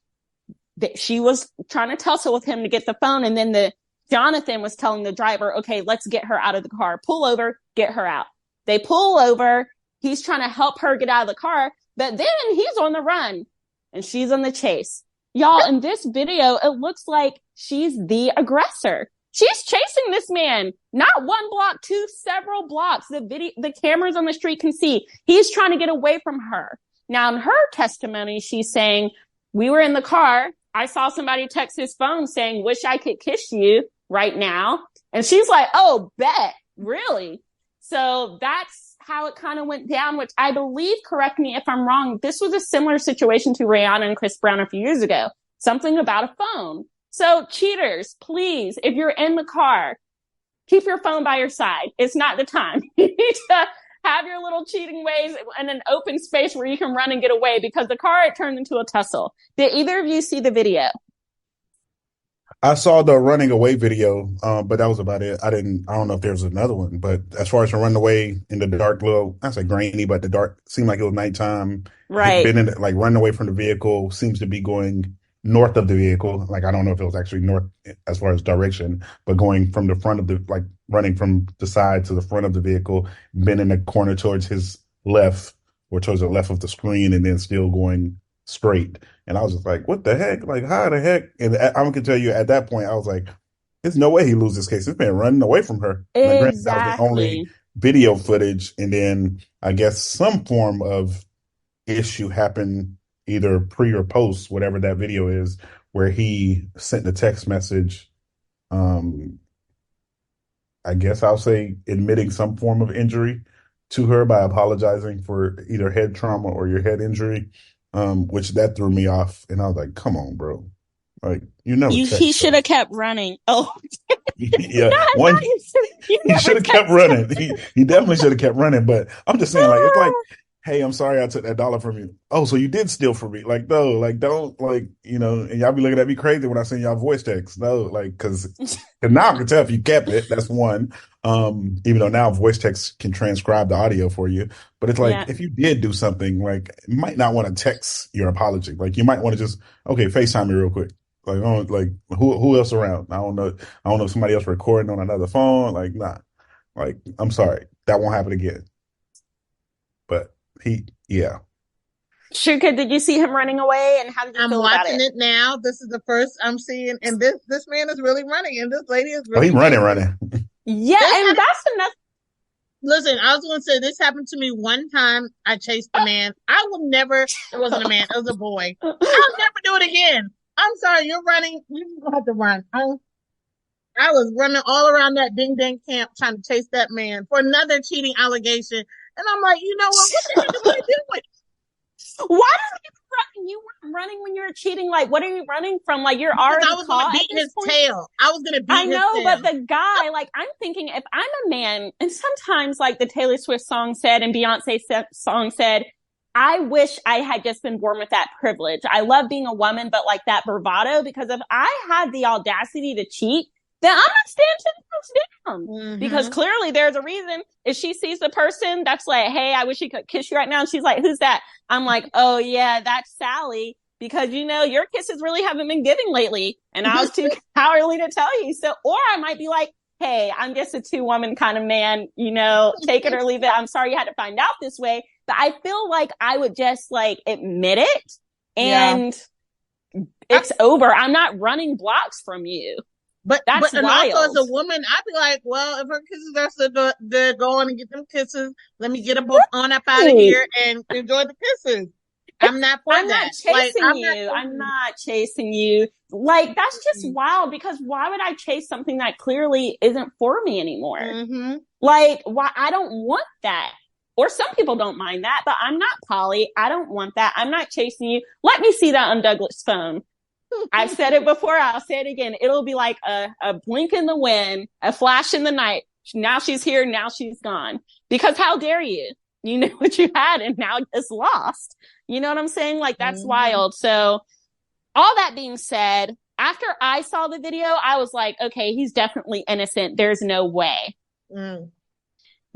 She was trying to tussle with him to get the phone. And then Johnathan was telling the driver, okay, let's get her out of the car. Pull over, get her out. They pull over. He's trying to help her get out of the car, but then he's on the run and she's on the chase. Y'all, in this video, it looks like she's the aggressor. She's chasing this man, not one block, several blocks. The cameras on the street can see he's trying to get away from her. Now, in her testimony, she's saying, we were in the car. I saw somebody text his phone saying, wish I could kiss you right now. And she's like, oh, bet, really? So that's how it kind of went down, which I believe, correct me if I'm wrong, this was a similar situation to Rihanna and Chris Brown a few years ago. Something about a phone. So cheaters, please, if you're in the car, keep your phone by your side. It's not the time. You need to have your little cheating ways in an open space where you can run and get away, because the car, it turned into a tussle. Did either of you see the video? I saw the running away video, but that was about it. I don't know if there's another one, but as far as the running away in the dark, I say grainy, but the dark seemed like it was nighttime. Right. Like running away from the vehicle, seems to be going north of the vehicle. Like, I don't know if it was actually north as far as direction, but going from the front of like running from the side to the front of the vehicle, been in the corner towards his left or towards the left of the screen, and then still going straight. And I was just like, what the heck? Like, how the heck? And I can tell you at that point, I was like, there's no way he loses this case. This man running away from her. Exactly. That was the only video footage. And then I guess some form of issue happened either pre or post, whatever that video is, where he sent a text message, I guess I'll say admitting some form of injury to her by apologizing for either head trauma or your head injury. Which that threw me off, and I was like, "Come on, bro! Like, you know, he should have kept running." Oh, yeah, he should have kept running. He definitely should have kept running. But I'm just saying, like, it's like hey, I'm sorry I took that dollar from you. Oh, so you did steal from me. Like, no, like, don't, like, and y'all be looking at me crazy when I send y'all voice texts. No, like, because now I can tell if you kept it. That's one. Even though now voice text can transcribe the audio for you. But it's like, Yeah. if you did do something, like, you might not want to text your apology. Like, you might want to just, okay, FaceTime me real quick. Like, oh, like, who else around? I don't know. I don't know if somebody else recording on another phone. Like, nah. Like, I'm sorry. That won't happen again. But yeah. Shuka, did you see him running away, and how did you I'm feel about watching it now. This is the first I'm seeing, and this man is really running, and this lady is Oh, really he running. Yeah, and that's enough. Listen, I was going to say this happened to me one time. I chased a man. I will never. It wasn't a man. It was a boy. I'll never do it again. I'm sorry. You're running. You just have to run. I was running all around that ding dang camp trying to chase that man for another cheating allegation, and I'm like, you know what? What the heck am I doing? Why did you run? You weren't running when you were cheating. Like, what are you running from? Like, you're already I was caught. Gonna beat his tail. I was gonna beat his tail. I know, but the guy, like, I'm thinking if I'm a man, and sometimes like the Taylor Swift song said and Beyonce song said, I wish I had just been born with that privilege. I love being a woman, but like that bravado, because if I had the audacity to cheat, then I'm not standing 10 toes down. Mm-hmm. Because clearly there's a reason. If she sees the person that's like, hey, I wish she could kiss you right now, and she's like, who's that? I'm like, oh yeah, that's Sally. Because, your kisses really haven't been giving lately. And I was too cowardly to tell you. So, or I might be like, hey, I'm just a 2-woman kind of man, take it or leave it. I'm sorry you had to find out this way. But I feel like I would just like admit it and it's over. I'm not running blocks from you. But that's and wild. Also as a woman, I'd be like, well, if her kisses are so good, go on and get them kisses. Let me get them on up out of here and enjoy the kisses. I'm not for I'm that. Not chasing you. I'm not chasing you. Like, that's just wild, because why would I chase something that clearly isn't for me anymore? Mm-hmm. Like, why? I don't want that. Or some people don't mind that, but I'm not poly. I don't want that. I'm not chasing you. Let me see that on Douglas' phone. I've said it before. I'll say it again. It'll be like a blink in the wind, a flash in the night. Now she's here. Now she's gone. Because how dare you? You knew what you had and now it's lost. You know what I'm saying? Like, that's wild. So all that being said, after I saw the video, I was like, okay, he's definitely innocent. There's no way.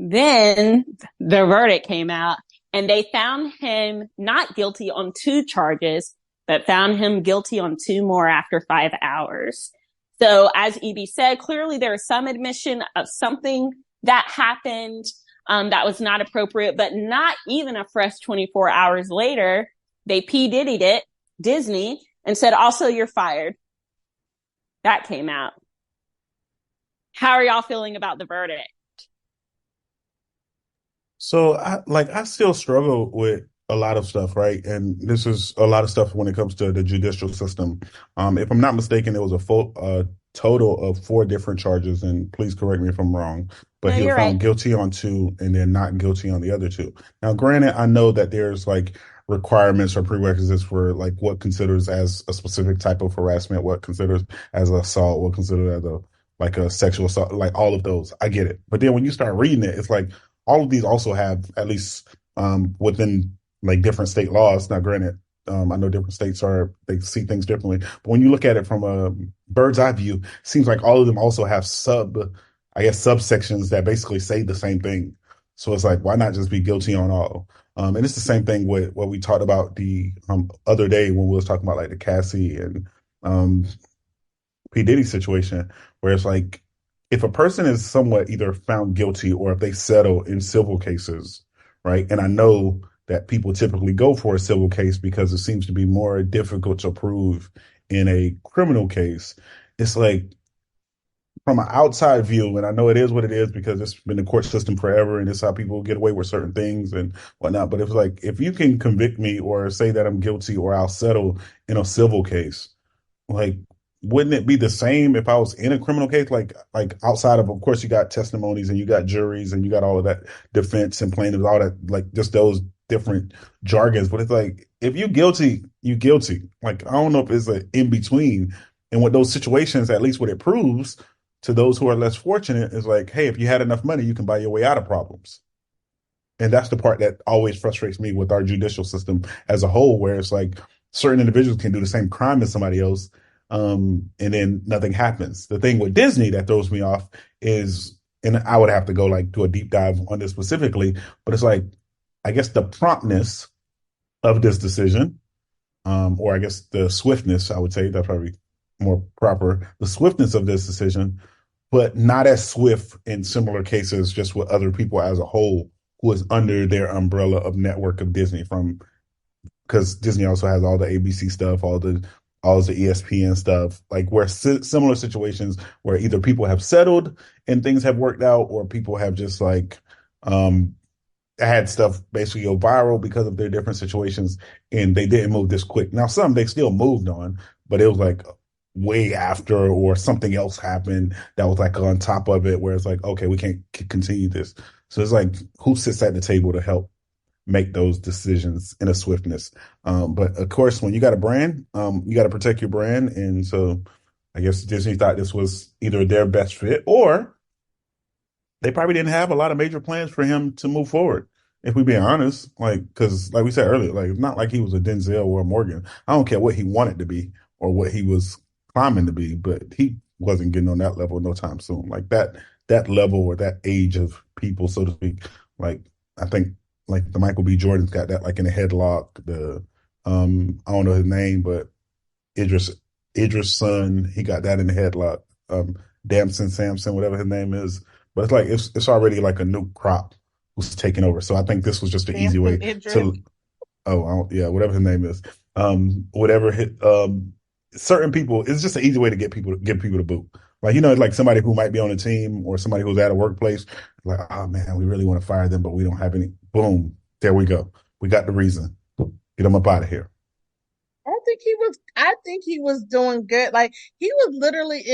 Then the verdict came out and they found him not guilty on 2 charges, but found him guilty on 2 more after 5 hours. So as EB said, clearly there is some admission of something that happened that was not appropriate, but not even a fresh 24 hours later, they P. Diddy'd it, Disney, and said, also, you're fired. That came out. How are y'all feeling about the verdict? So I still struggle with a lot of stuff, right? And this is a lot of stuff when it comes to the judicial system. If I'm not mistaken, it was a total of 4 different charges, and please correct me if I'm wrong, but he was found guilty on 2 and then not guilty on the other 2. Now, granted, I know that there's like requirements or prerequisites for like what considers as a specific type of harassment, what considers as assault, what considers as a sexual assault, like all of those. I get it. But then when you start reading it, it's like all of these also have, at least within like different state laws. Now, granted, I know different states they see things differently, but when you look at it from a bird's eye view, it seems like all of them also have subsections that basically say the same thing. So it's like, why not just be guilty on all? And it's the same thing with what we talked about the other day when we was talking about like the Cassie and P. Diddy situation, where it's like, if a person is somewhat either found guilty or if they settle in civil cases, right? And I know that people typically go for a civil case because it seems to be more difficult to prove in a criminal case. It's like, from an outside view, and I know it is what it is because it's been the court system forever and it's how people get away with certain things and whatnot. But it's like, if you can convict me or say that I'm guilty or I'll settle in a civil case, like, wouldn't it be the same if I was in a criminal case? Like outside of course, you got testimonies and you got juries and you got all of that defense and plaintiffs, all that, like just those different jargons. But it's like, if you guilty, you guilty. Like, I don't know if it's an in between. And with those situations, at least what it proves to those who are less fortunate is like, hey, if you had enough money, you can buy your way out of problems. And that's the part that always frustrates me with our judicial system as a whole, where it's like certain individuals can do the same crime as somebody else, and then nothing happens. The thing with Disney that throws me off is, and I would have to go like do a deep dive on this specifically, but it's like, I guess the promptness of this decision, or I guess the swiftness, I would say that's probably more proper, the swiftness of this decision, but not as swift in similar cases, just with other people as a whole who is under their umbrella of network of Disney, from because Disney also has all the ABC stuff, all the ESPN stuff, like where similar situations where either people have settled and things have worked out, or people have just like had stuff basically go viral because of their different situations, and they didn't move this quick. Now, some they still moved on, but it was like way after, or something else happened that was like on top of it, where it's like, okay, we can't continue this. So it's like, who sits at the table to help make those decisions in a swiftness? But of course, when you got a brand, you got to protect your brand. And so I guess Disney thought this was either their best fit, or they probably didn't have a lot of major plans for him to move forward. If we be honest, like, because like we said earlier, like it's not like he was a Denzel or a Morgan. I don't care what he wanted to be or what he was climbing to be, but he wasn't getting on that level no time soon. Like that level or that age of people, so to speak. Like I think like the Michael B. Jordan's got that like in a headlock. The I don't know his name, but Idris' son, he got that in the headlock. Damson Samson, whatever his name is. But it's like it's already like a new crop who's taking over. So I think this was just an easy way to yeah, whatever his name is. Certain people, it's just an easy way to get people to boot. Like, like somebody who might be on a team or somebody who's at a workplace, like, oh man, we really want to fire them, but we don't have any. Boom, there we go. We got the reason. Get them up out of here. I think he was doing good. Like, he was literally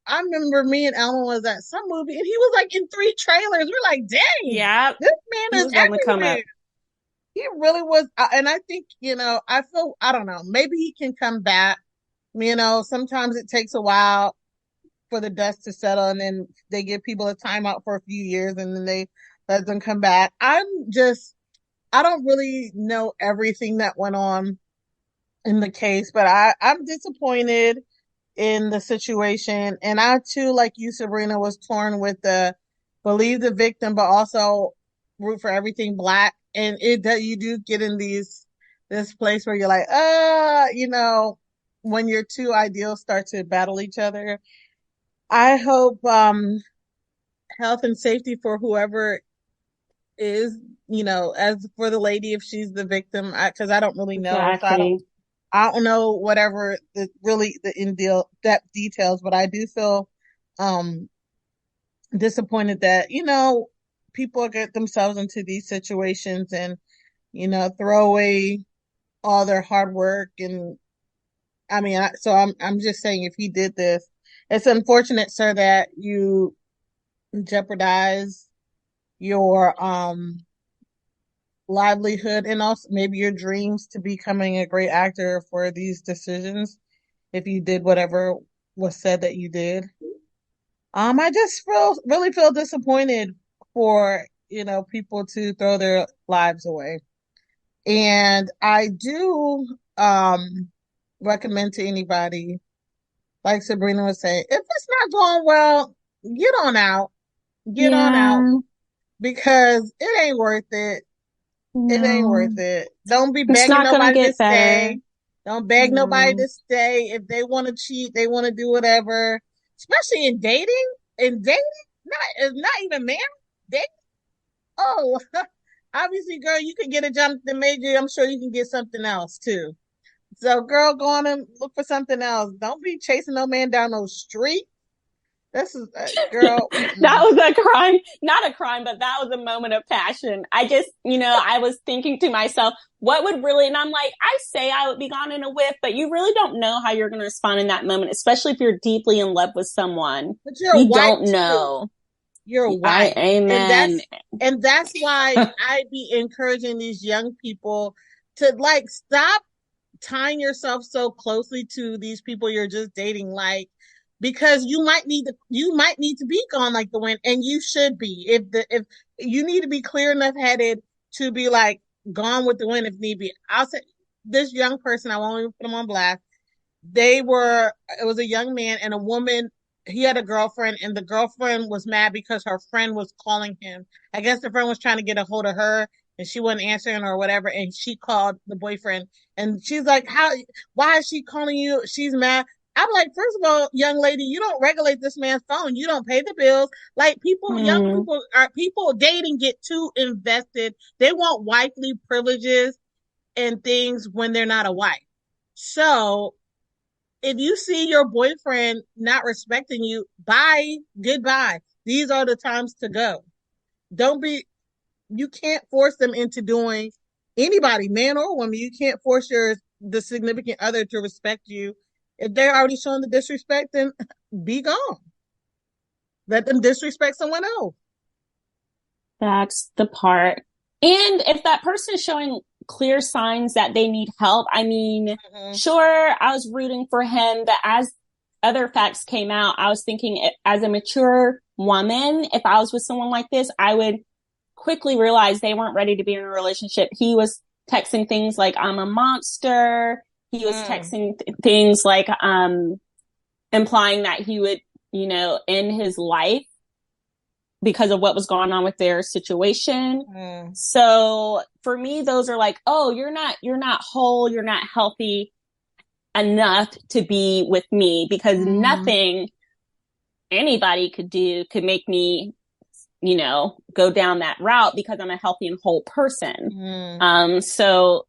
I remember me and Ellen was at some movie and he was like in 3 trailers. We're like, dang, yeah, this man is everywhere. He really was. And I think, I don't know, maybe he can come back. Sometimes it takes a while for the dust to settle, and then they give people a timeout for a few years and then they let them come back. I don't really know everything that went on in the case, but I'm disappointed in the situation. And I too, like you, Sabrina, was torn with the believe the victim, but also root for everything Black. And you do get in this place where you're like, when your two ideals start to battle each other. I hope health and safety for whoever is, as for the lady, if she's the victim, because I don't really know. Exactly. So I don't know whatever the depth details, but I do feel disappointed that, people get themselves into these situations and, throw away all their hard work. And I mean, I'm just saying, if he did this, it's unfortunate, sir, that you jeopardize your livelihood and also maybe your dreams to becoming a great actor for these decisions, if you did whatever was said that you did. I just really feel disappointed for, people to throw their lives away. And I do recommend to anybody, like Sabrina was saying, if it's not going well, get on out. Get on out, because it ain't worth it. No. It ain't worth it. Don't be begging nobody to stay. Don't beg nobody to stay. If they want to cheat, they want to do whatever. Especially in dating. Not even married. Dating. Oh, obviously, girl, you can get a Johnathan Majors. I'm sure you can get something else too. So, girl, go on and look for something else. Don't be chasing no man down those streets. This is girl. That was a crime. Not a crime, but that was a moment of passion. I just, I was thinking to myself, what would really, and I'm like, I say I would be gone in a whiff, but you really don't know how you're going to respond in that moment, especially if you're deeply in love with someone. But you don't know. You're white. Amen. And that's why I'd be encouraging these young people to stop tying yourself so closely to these people you're just dating, because you might need to be gone like the wind, and you should be. If you need to be clear enough headed to be like gone with the wind if need be. I'll say this young person, I won't even put him on blast. It was a young man and a woman. He had a girlfriend, and the girlfriend was mad because her friend was calling him. I guess the friend was trying to get a hold of her and she wasn't answering or whatever. And she called the boyfriend and she's like, why is she calling you? She's mad. I'm like, first of all, young lady, you don't regulate this man's phone. You don't pay the bills. Like young people dating get too invested. They want wifely privileges and things when they're not a wife. So if you see your boyfriend not respecting you, goodbye. These are the times to go. You can't force them into doing anybody, man or woman. You can't force the significant other to respect you. If they're already showing the disrespect, then be gone. Let them disrespect someone else. That's the part. And if that person is showing clear signs that they need help, I mean, sure, I was rooting for him, but as other facts came out, I was thinking as a mature woman, if I was with someone like this, I would quickly realize they weren't ready to be in a relationship. He was texting things like, I'm a monster. He was texting things like, implying that he would, end his life because of what was going on with their situation. So for me, those are like, oh, you're not whole. You're not healthy enough to be with me, because nothing anybody could do could make me, go down that route, because I'm a healthy and whole person. So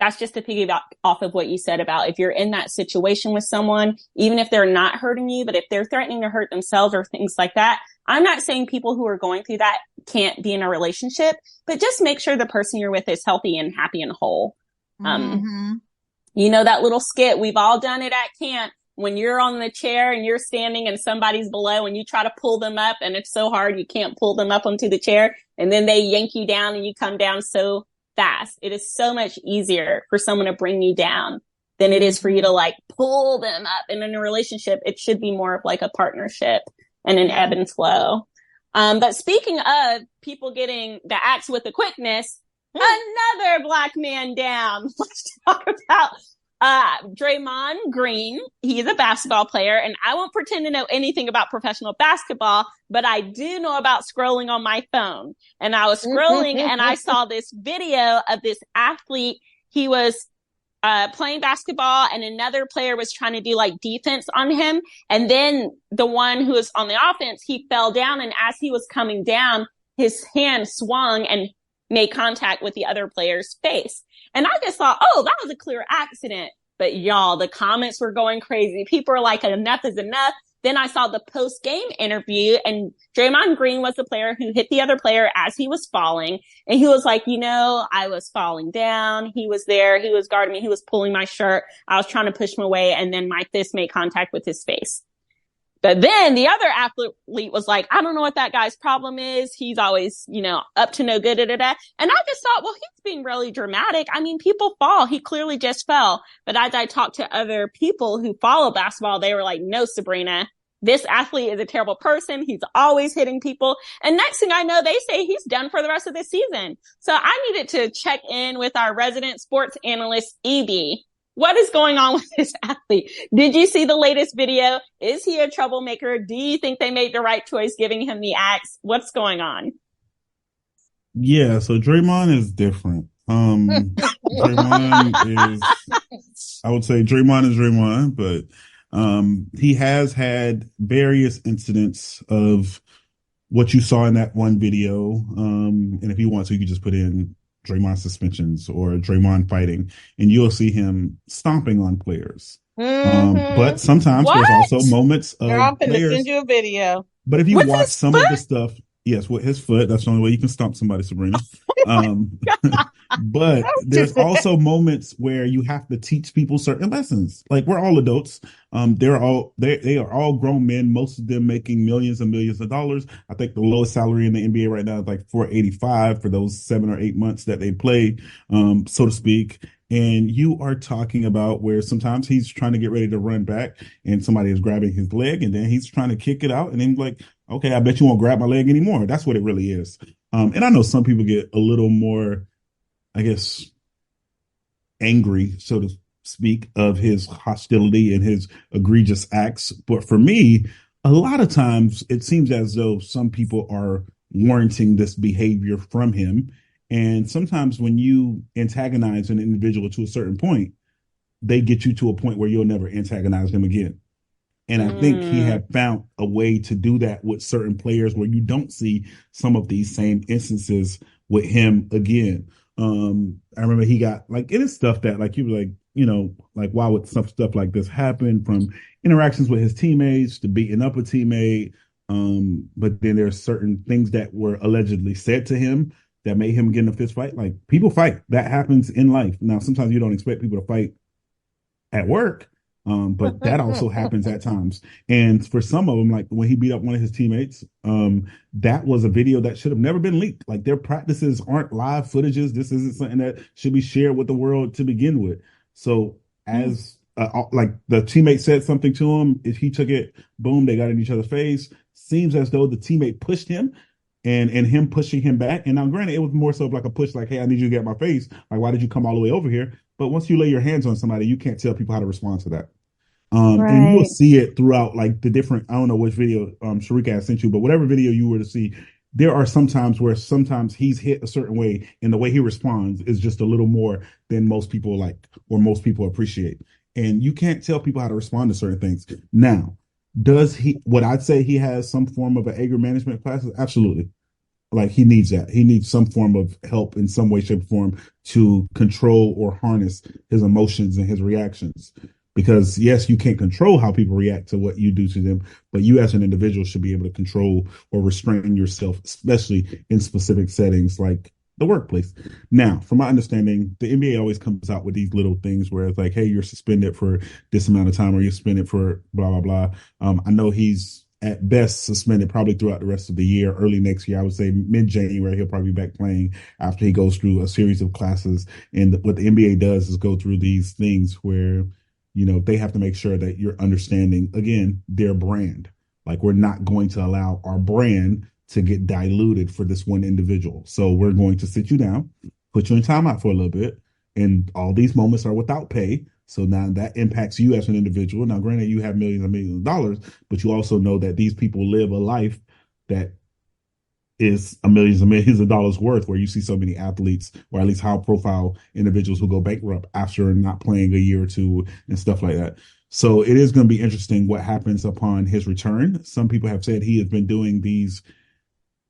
that's just to piggyback off of what you said about if you're in that situation with someone, even if they're not hurting you, but if they're threatening to hurt themselves or things like that, I'm not saying people who are going through that can't be in a relationship, but just make sure the person you're with is healthy and happy and whole. That little skit, we've all done it at camp, when you're on the chair and you're standing and somebody's below and you try to pull them up and it's so hard you can't pull them up onto the chair, and then they yank you down and you come down so fast. It is so much easier for someone to bring you down than it is for you to like pull them up. And in a relationship, it should be more of like a partnership and an ebb and flow. But speaking of people getting the axe with the quickness, another Black man down. Let's talk about Draymond Green. He's a basketball player, and I won't pretend to know anything about professional basketball, but I do know about scrolling on my phone. And I was scrolling and I saw this video of this athlete. He was playing basketball and another player was trying to do like defense on him. And then the one who was on the offense, he fell down. And as he was coming down, his hand swung and made contact with the other player's face. And I just thought, oh, that was a clear accident. But y'all, the comments were going crazy. People are like, enough is enough. Then I saw the post-game interview, and Draymond Green was the player who hit the other player as he was falling. And he was like, I was falling down. He was there. He was guarding me. He was pulling my shirt. I was trying to push him away. And then my fist made contact with his face. But then the other athlete was like, I don't know what that guy's problem is. He's always, up to no good. And I just thought, well, he's being really dramatic. I mean, people fall. He clearly just fell. But as I talked to other people who follow basketball, they were like, no, Sabrina, this athlete is a terrible person. He's always hitting people. And next thing I know, they say he's done for the rest of the season. So I needed to check in with our resident sports analyst, EB. What is going on with this athlete? Did you see the latest video? Is he a troublemaker? Do you think they made the right choice giving him the axe? What's going on? Yeah, so Draymond is different. Draymond I would say Draymond is Draymond, but he has had various incidents of what you saw in that one video. And if you want to, you can just put in Draymond suspensions or Draymond fighting, and you'll see him stomping on players. But sometimes there's also moments of I'm going to players. send you a video. But if you watch some of the stuff, yes, with his foot, that's the only way you can stomp somebody, Sabrina. But there's also moments where you have to teach people certain lessons. Like, we're all adults. They are all grown men, most of them making millions and millions of dollars. I think the lowest salary in the NBA right now is like $485 for those 7 or 8 months that they play, so to speak. And you are talking about where sometimes he's trying to get ready to run back and somebody is grabbing his leg, and then he's trying to kick it out, and then like, okay, I bet you won't grab my leg anymore. That's what it really is. And I know some people get a little more, I guess, angry, so to speak, of his hostility and his egregious acts. But for me, a lot of times it seems as though some people are warranting this behavior from him. And sometimes when you antagonize an individual to a certain point, they get you to a point where you'll never antagonize them again. And I think he had found a way to do that with certain players where you don't see some of these same instances with him again. I remember he got like, it is stuff that like, you were like, you know, like why would stuff like this happen, from interactions with his teammates to beating up a teammate. But then there's certain things that were allegedly said to him that made him get in a fist fight. Like, people fight. That happens in life. Now, sometimes you don't expect people to fight at work. But that also happens at times. And for some of them, like when he beat up one of his teammates, that was a video that should have never been leaked. Like, their practices aren't live footages. This isn't something that should be shared with the world to begin with. So as like the teammate said something to him, if he took it, boom, they got in each other's face. Seems as though the teammate pushed him and him pushing him back. And now granted, it was more so like a push, like, hey, I need you to get in my face. Like, why did you come all the way over here? But once you lay your hands on somebody, you can't tell people how to respond to that. Right. And you will see it throughout like the different, I don't know which video Sharika has sent you, but whatever video you were to see, there are some times where sometimes he's hit a certain way and the way he responds is just a little more than most people like, or most people appreciate. And you can't tell people how to respond to certain things. Now, would I'd say he has some form of an anger management classes? Absolutely. Like, he needs that. He needs some form of help in some way, shape, or form to control or harness his emotions and his reactions. Because yes, you can't control how people react to what you do to them, but you as an individual should be able to control or restrain yourself, especially in specific settings like the workplace. Now, from my understanding, the NBA always comes out with these little things where it's like, hey, you're suspended for this amount of time, or you're suspended for blah, blah, blah. I know he's at best suspended probably throughout the rest of the year, early next year. I would say mid-January, he'll probably be back playing after he goes through a series of classes. And what the NBA does is go through these things where, you know, they have to make sure that you're understanding, again, their brand. Like, we're not going to allow our brand to get diluted for this one individual. So we're going to sit you down, put you in timeout for a little bit. And all these moments are without pay. So now that impacts you as an individual. Now, granted, you have millions and millions of dollars, but you also know that these people live a life that is millions and millions of dollars worth, where you see so many athletes, or at least high profile individuals, who go bankrupt after not playing a year or two and stuff like that. So it is going to be interesting what happens upon his return. Some people have said he has been doing these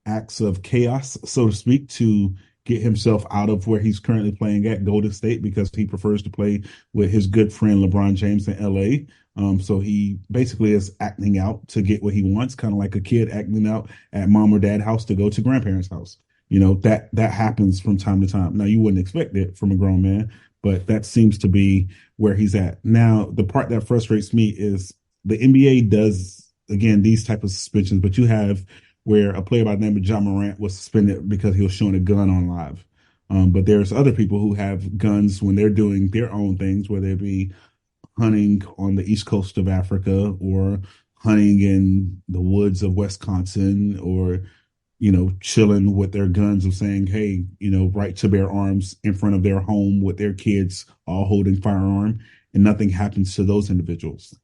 acts of chaos, so to speak, to get himself out of where he's currently playing at, Golden State, because he prefers to play with his good friend LeBron James in LA. So he basically is acting out to get what he wants, kind of like a kid acting out at mom or dad house to go to grandparents' house. You know, that happens from time to time. Now, you wouldn't expect it from a grown man, but that seems to be where he's at. Now, the part that frustrates me is the NBA does, again, these type of suspensions, but you have where a player by the name of John Morant was suspended because he was showing a gun on live. But there's other people who have guns when they're doing their own things, whether it be hunting on the east coast of Africa, or hunting in the woods of Wisconsin, or, you know, chilling with their guns, of saying, hey, you know, right to bear arms in front of their home with their kids all holding firearm, and nothing happens to those individuals.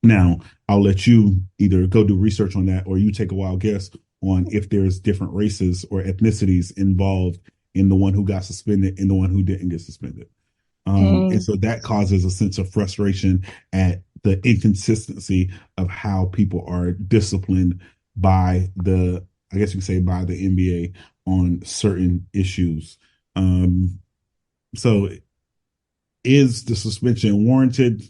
Now, I'll let you either go do research on that, or you take a wild guess on if there's different races or ethnicities involved in the one who got suspended and the one who didn't get suspended. And so that causes a sense of frustration at the inconsistency of how people are disciplined by the, I guess you could say, by the NBA on certain issues. So is the suspension warranted?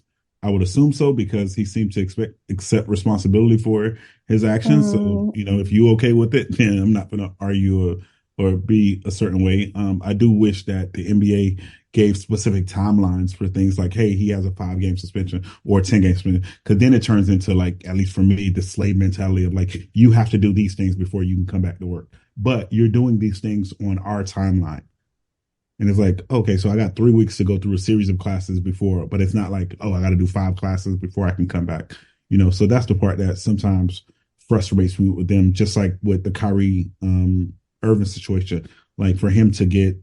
I would assume so, because he seemed to accept responsibility for his actions. So, you know, if you okay with it, then I'm not going to argue or be a certain way. I do wish that the NBA gave specific timelines for things like, hey, he has a 5-game suspension or a 10-game suspension, because then it turns into, like, at least for me, the slave mentality of like, you have to do these things before you can come back to work. But you're doing these things on our timeline. And it's like, okay, so I got 3 weeks to go through a series of classes before, but it's not like, oh, I got to do 5 classes before I can come back. You know, so that's the part that sometimes frustrates me with them, just like with the Kyrie Irvin situation, like for him to get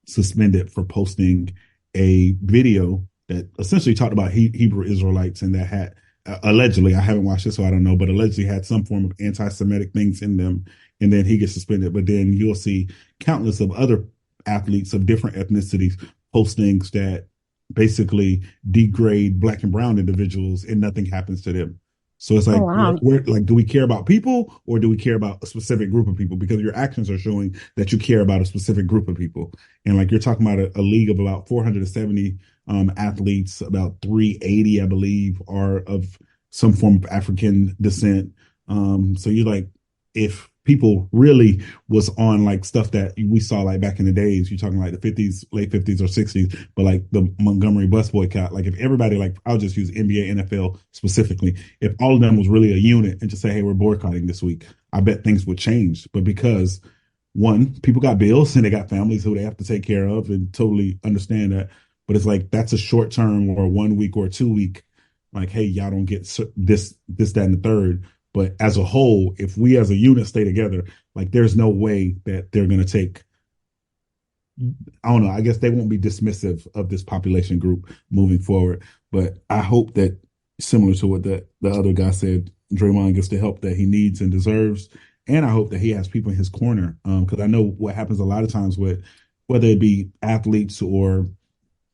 suspended for posting a video that essentially talked about Hebrew Israelites and that had allegedly, I haven't watched it, so I don't know, but allegedly had some form of anti-Semitic things in them, and then he gets suspended. But then you'll see countless of other athletes of different ethnicities post things that basically degrade Black and brown individuals, and nothing happens to them. So it's like, like, do we care about people or do we care about a specific group of people? Because your actions are showing that you care about a specific group of people. And like, you're talking about a league of about 470 athletes, about 380, I believe, are of some form of African descent. So you're like, if people really was on like stuff that we saw like back in the days, you're talking like the 50s, late 50s or 60s, but like the Montgomery bus boycott, like if everybody, like I'll just use NBA, NFL specifically, if all of them was really a unit and just say, hey, we're boycotting this week, I bet things would change. But because one, people got bills and they got families who they have to take care of, and totally understand that. But it's like, that's a short term or 1 week or 2 week, like, hey, y'all don't get this, that, and the third. But as a whole, if we as a unit stay together, like there's no way that they're going to take, I don't know, I guess they won't be dismissive of this population group moving forward. But I hope that, similar to what the other guy said, Draymond gets the help that he needs and deserves. And I hope that he has people in his corner. Because I know what happens a lot of times with, whether it be athletes or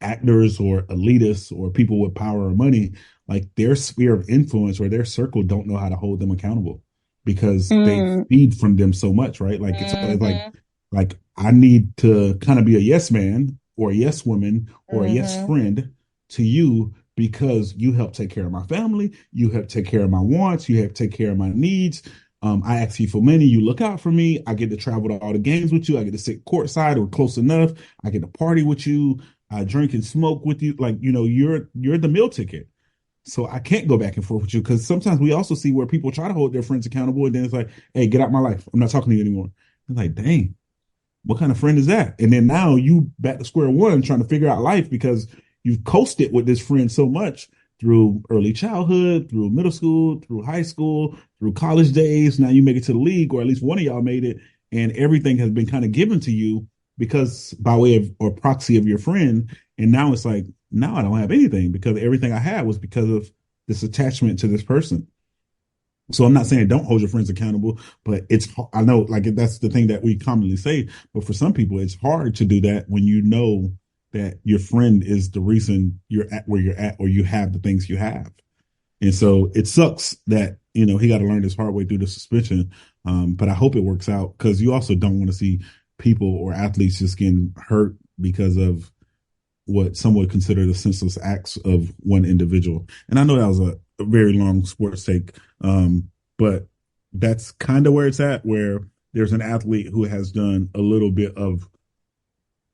actors or elitists or people with power or money, like their sphere of influence or their circle don't know how to hold them accountable because they feed from them so much, right? Like it's like I need to kind of be a yes man or a yes woman or a yes friend to you because you help take care of my family, you help take care of my wants, you help take care of my needs. I ask you for money, you look out for me, I get to travel to all the games with you, I get to sit courtside or close enough, I get to party with you, I drink and smoke with you, like, you know, you're the meal ticket. So I can't go back and forth with you, because sometimes we also see where people try to hold their friends accountable and then it's like, hey, get out my life, I'm not talking to you anymore. I'm like, dang, what kind of friend is that? And then now you back to square one trying to figure out life because you've coasted with this friend so much through early childhood, through middle school, through high school, through college days. Now you make it to the league, or at least one of y'all made it, and everything has been kind of given to you because by way of or proxy of your friend. And now it's like, now I don't have anything because everything I had was because of this attachment to this person. So I'm not saying don't hold your friends accountable, but I know like that's the thing that we commonly say, but for some people it's hard to do that when you know that your friend is the reason you're at where you're at or you have the things you have. And so it sucks that, you know, he got to learn this hard way through the suspension. But I hope it works out, because you also don't want to see people or athletes just getting hurt because of what some would consider the senseless acts of one individual. And I know that was a very long sports take, but that's kind of where it's at, where there's an athlete who has done a little bit of,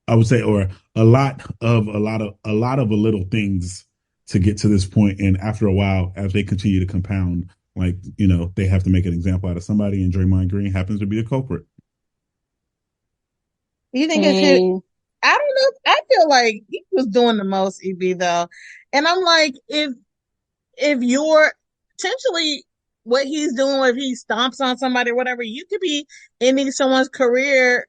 I would say, or a lot of little things to get to this point. And after a while, as they continue to compound, like, you know, they have to make an example out of somebody, and Draymond Green happens to be the culprit. You think it's him? I don't know. I feel like he was doing the most, EB, though. And I'm like, if you're potentially what he's doing, if he stomps on somebody or whatever, you could be ending someone's career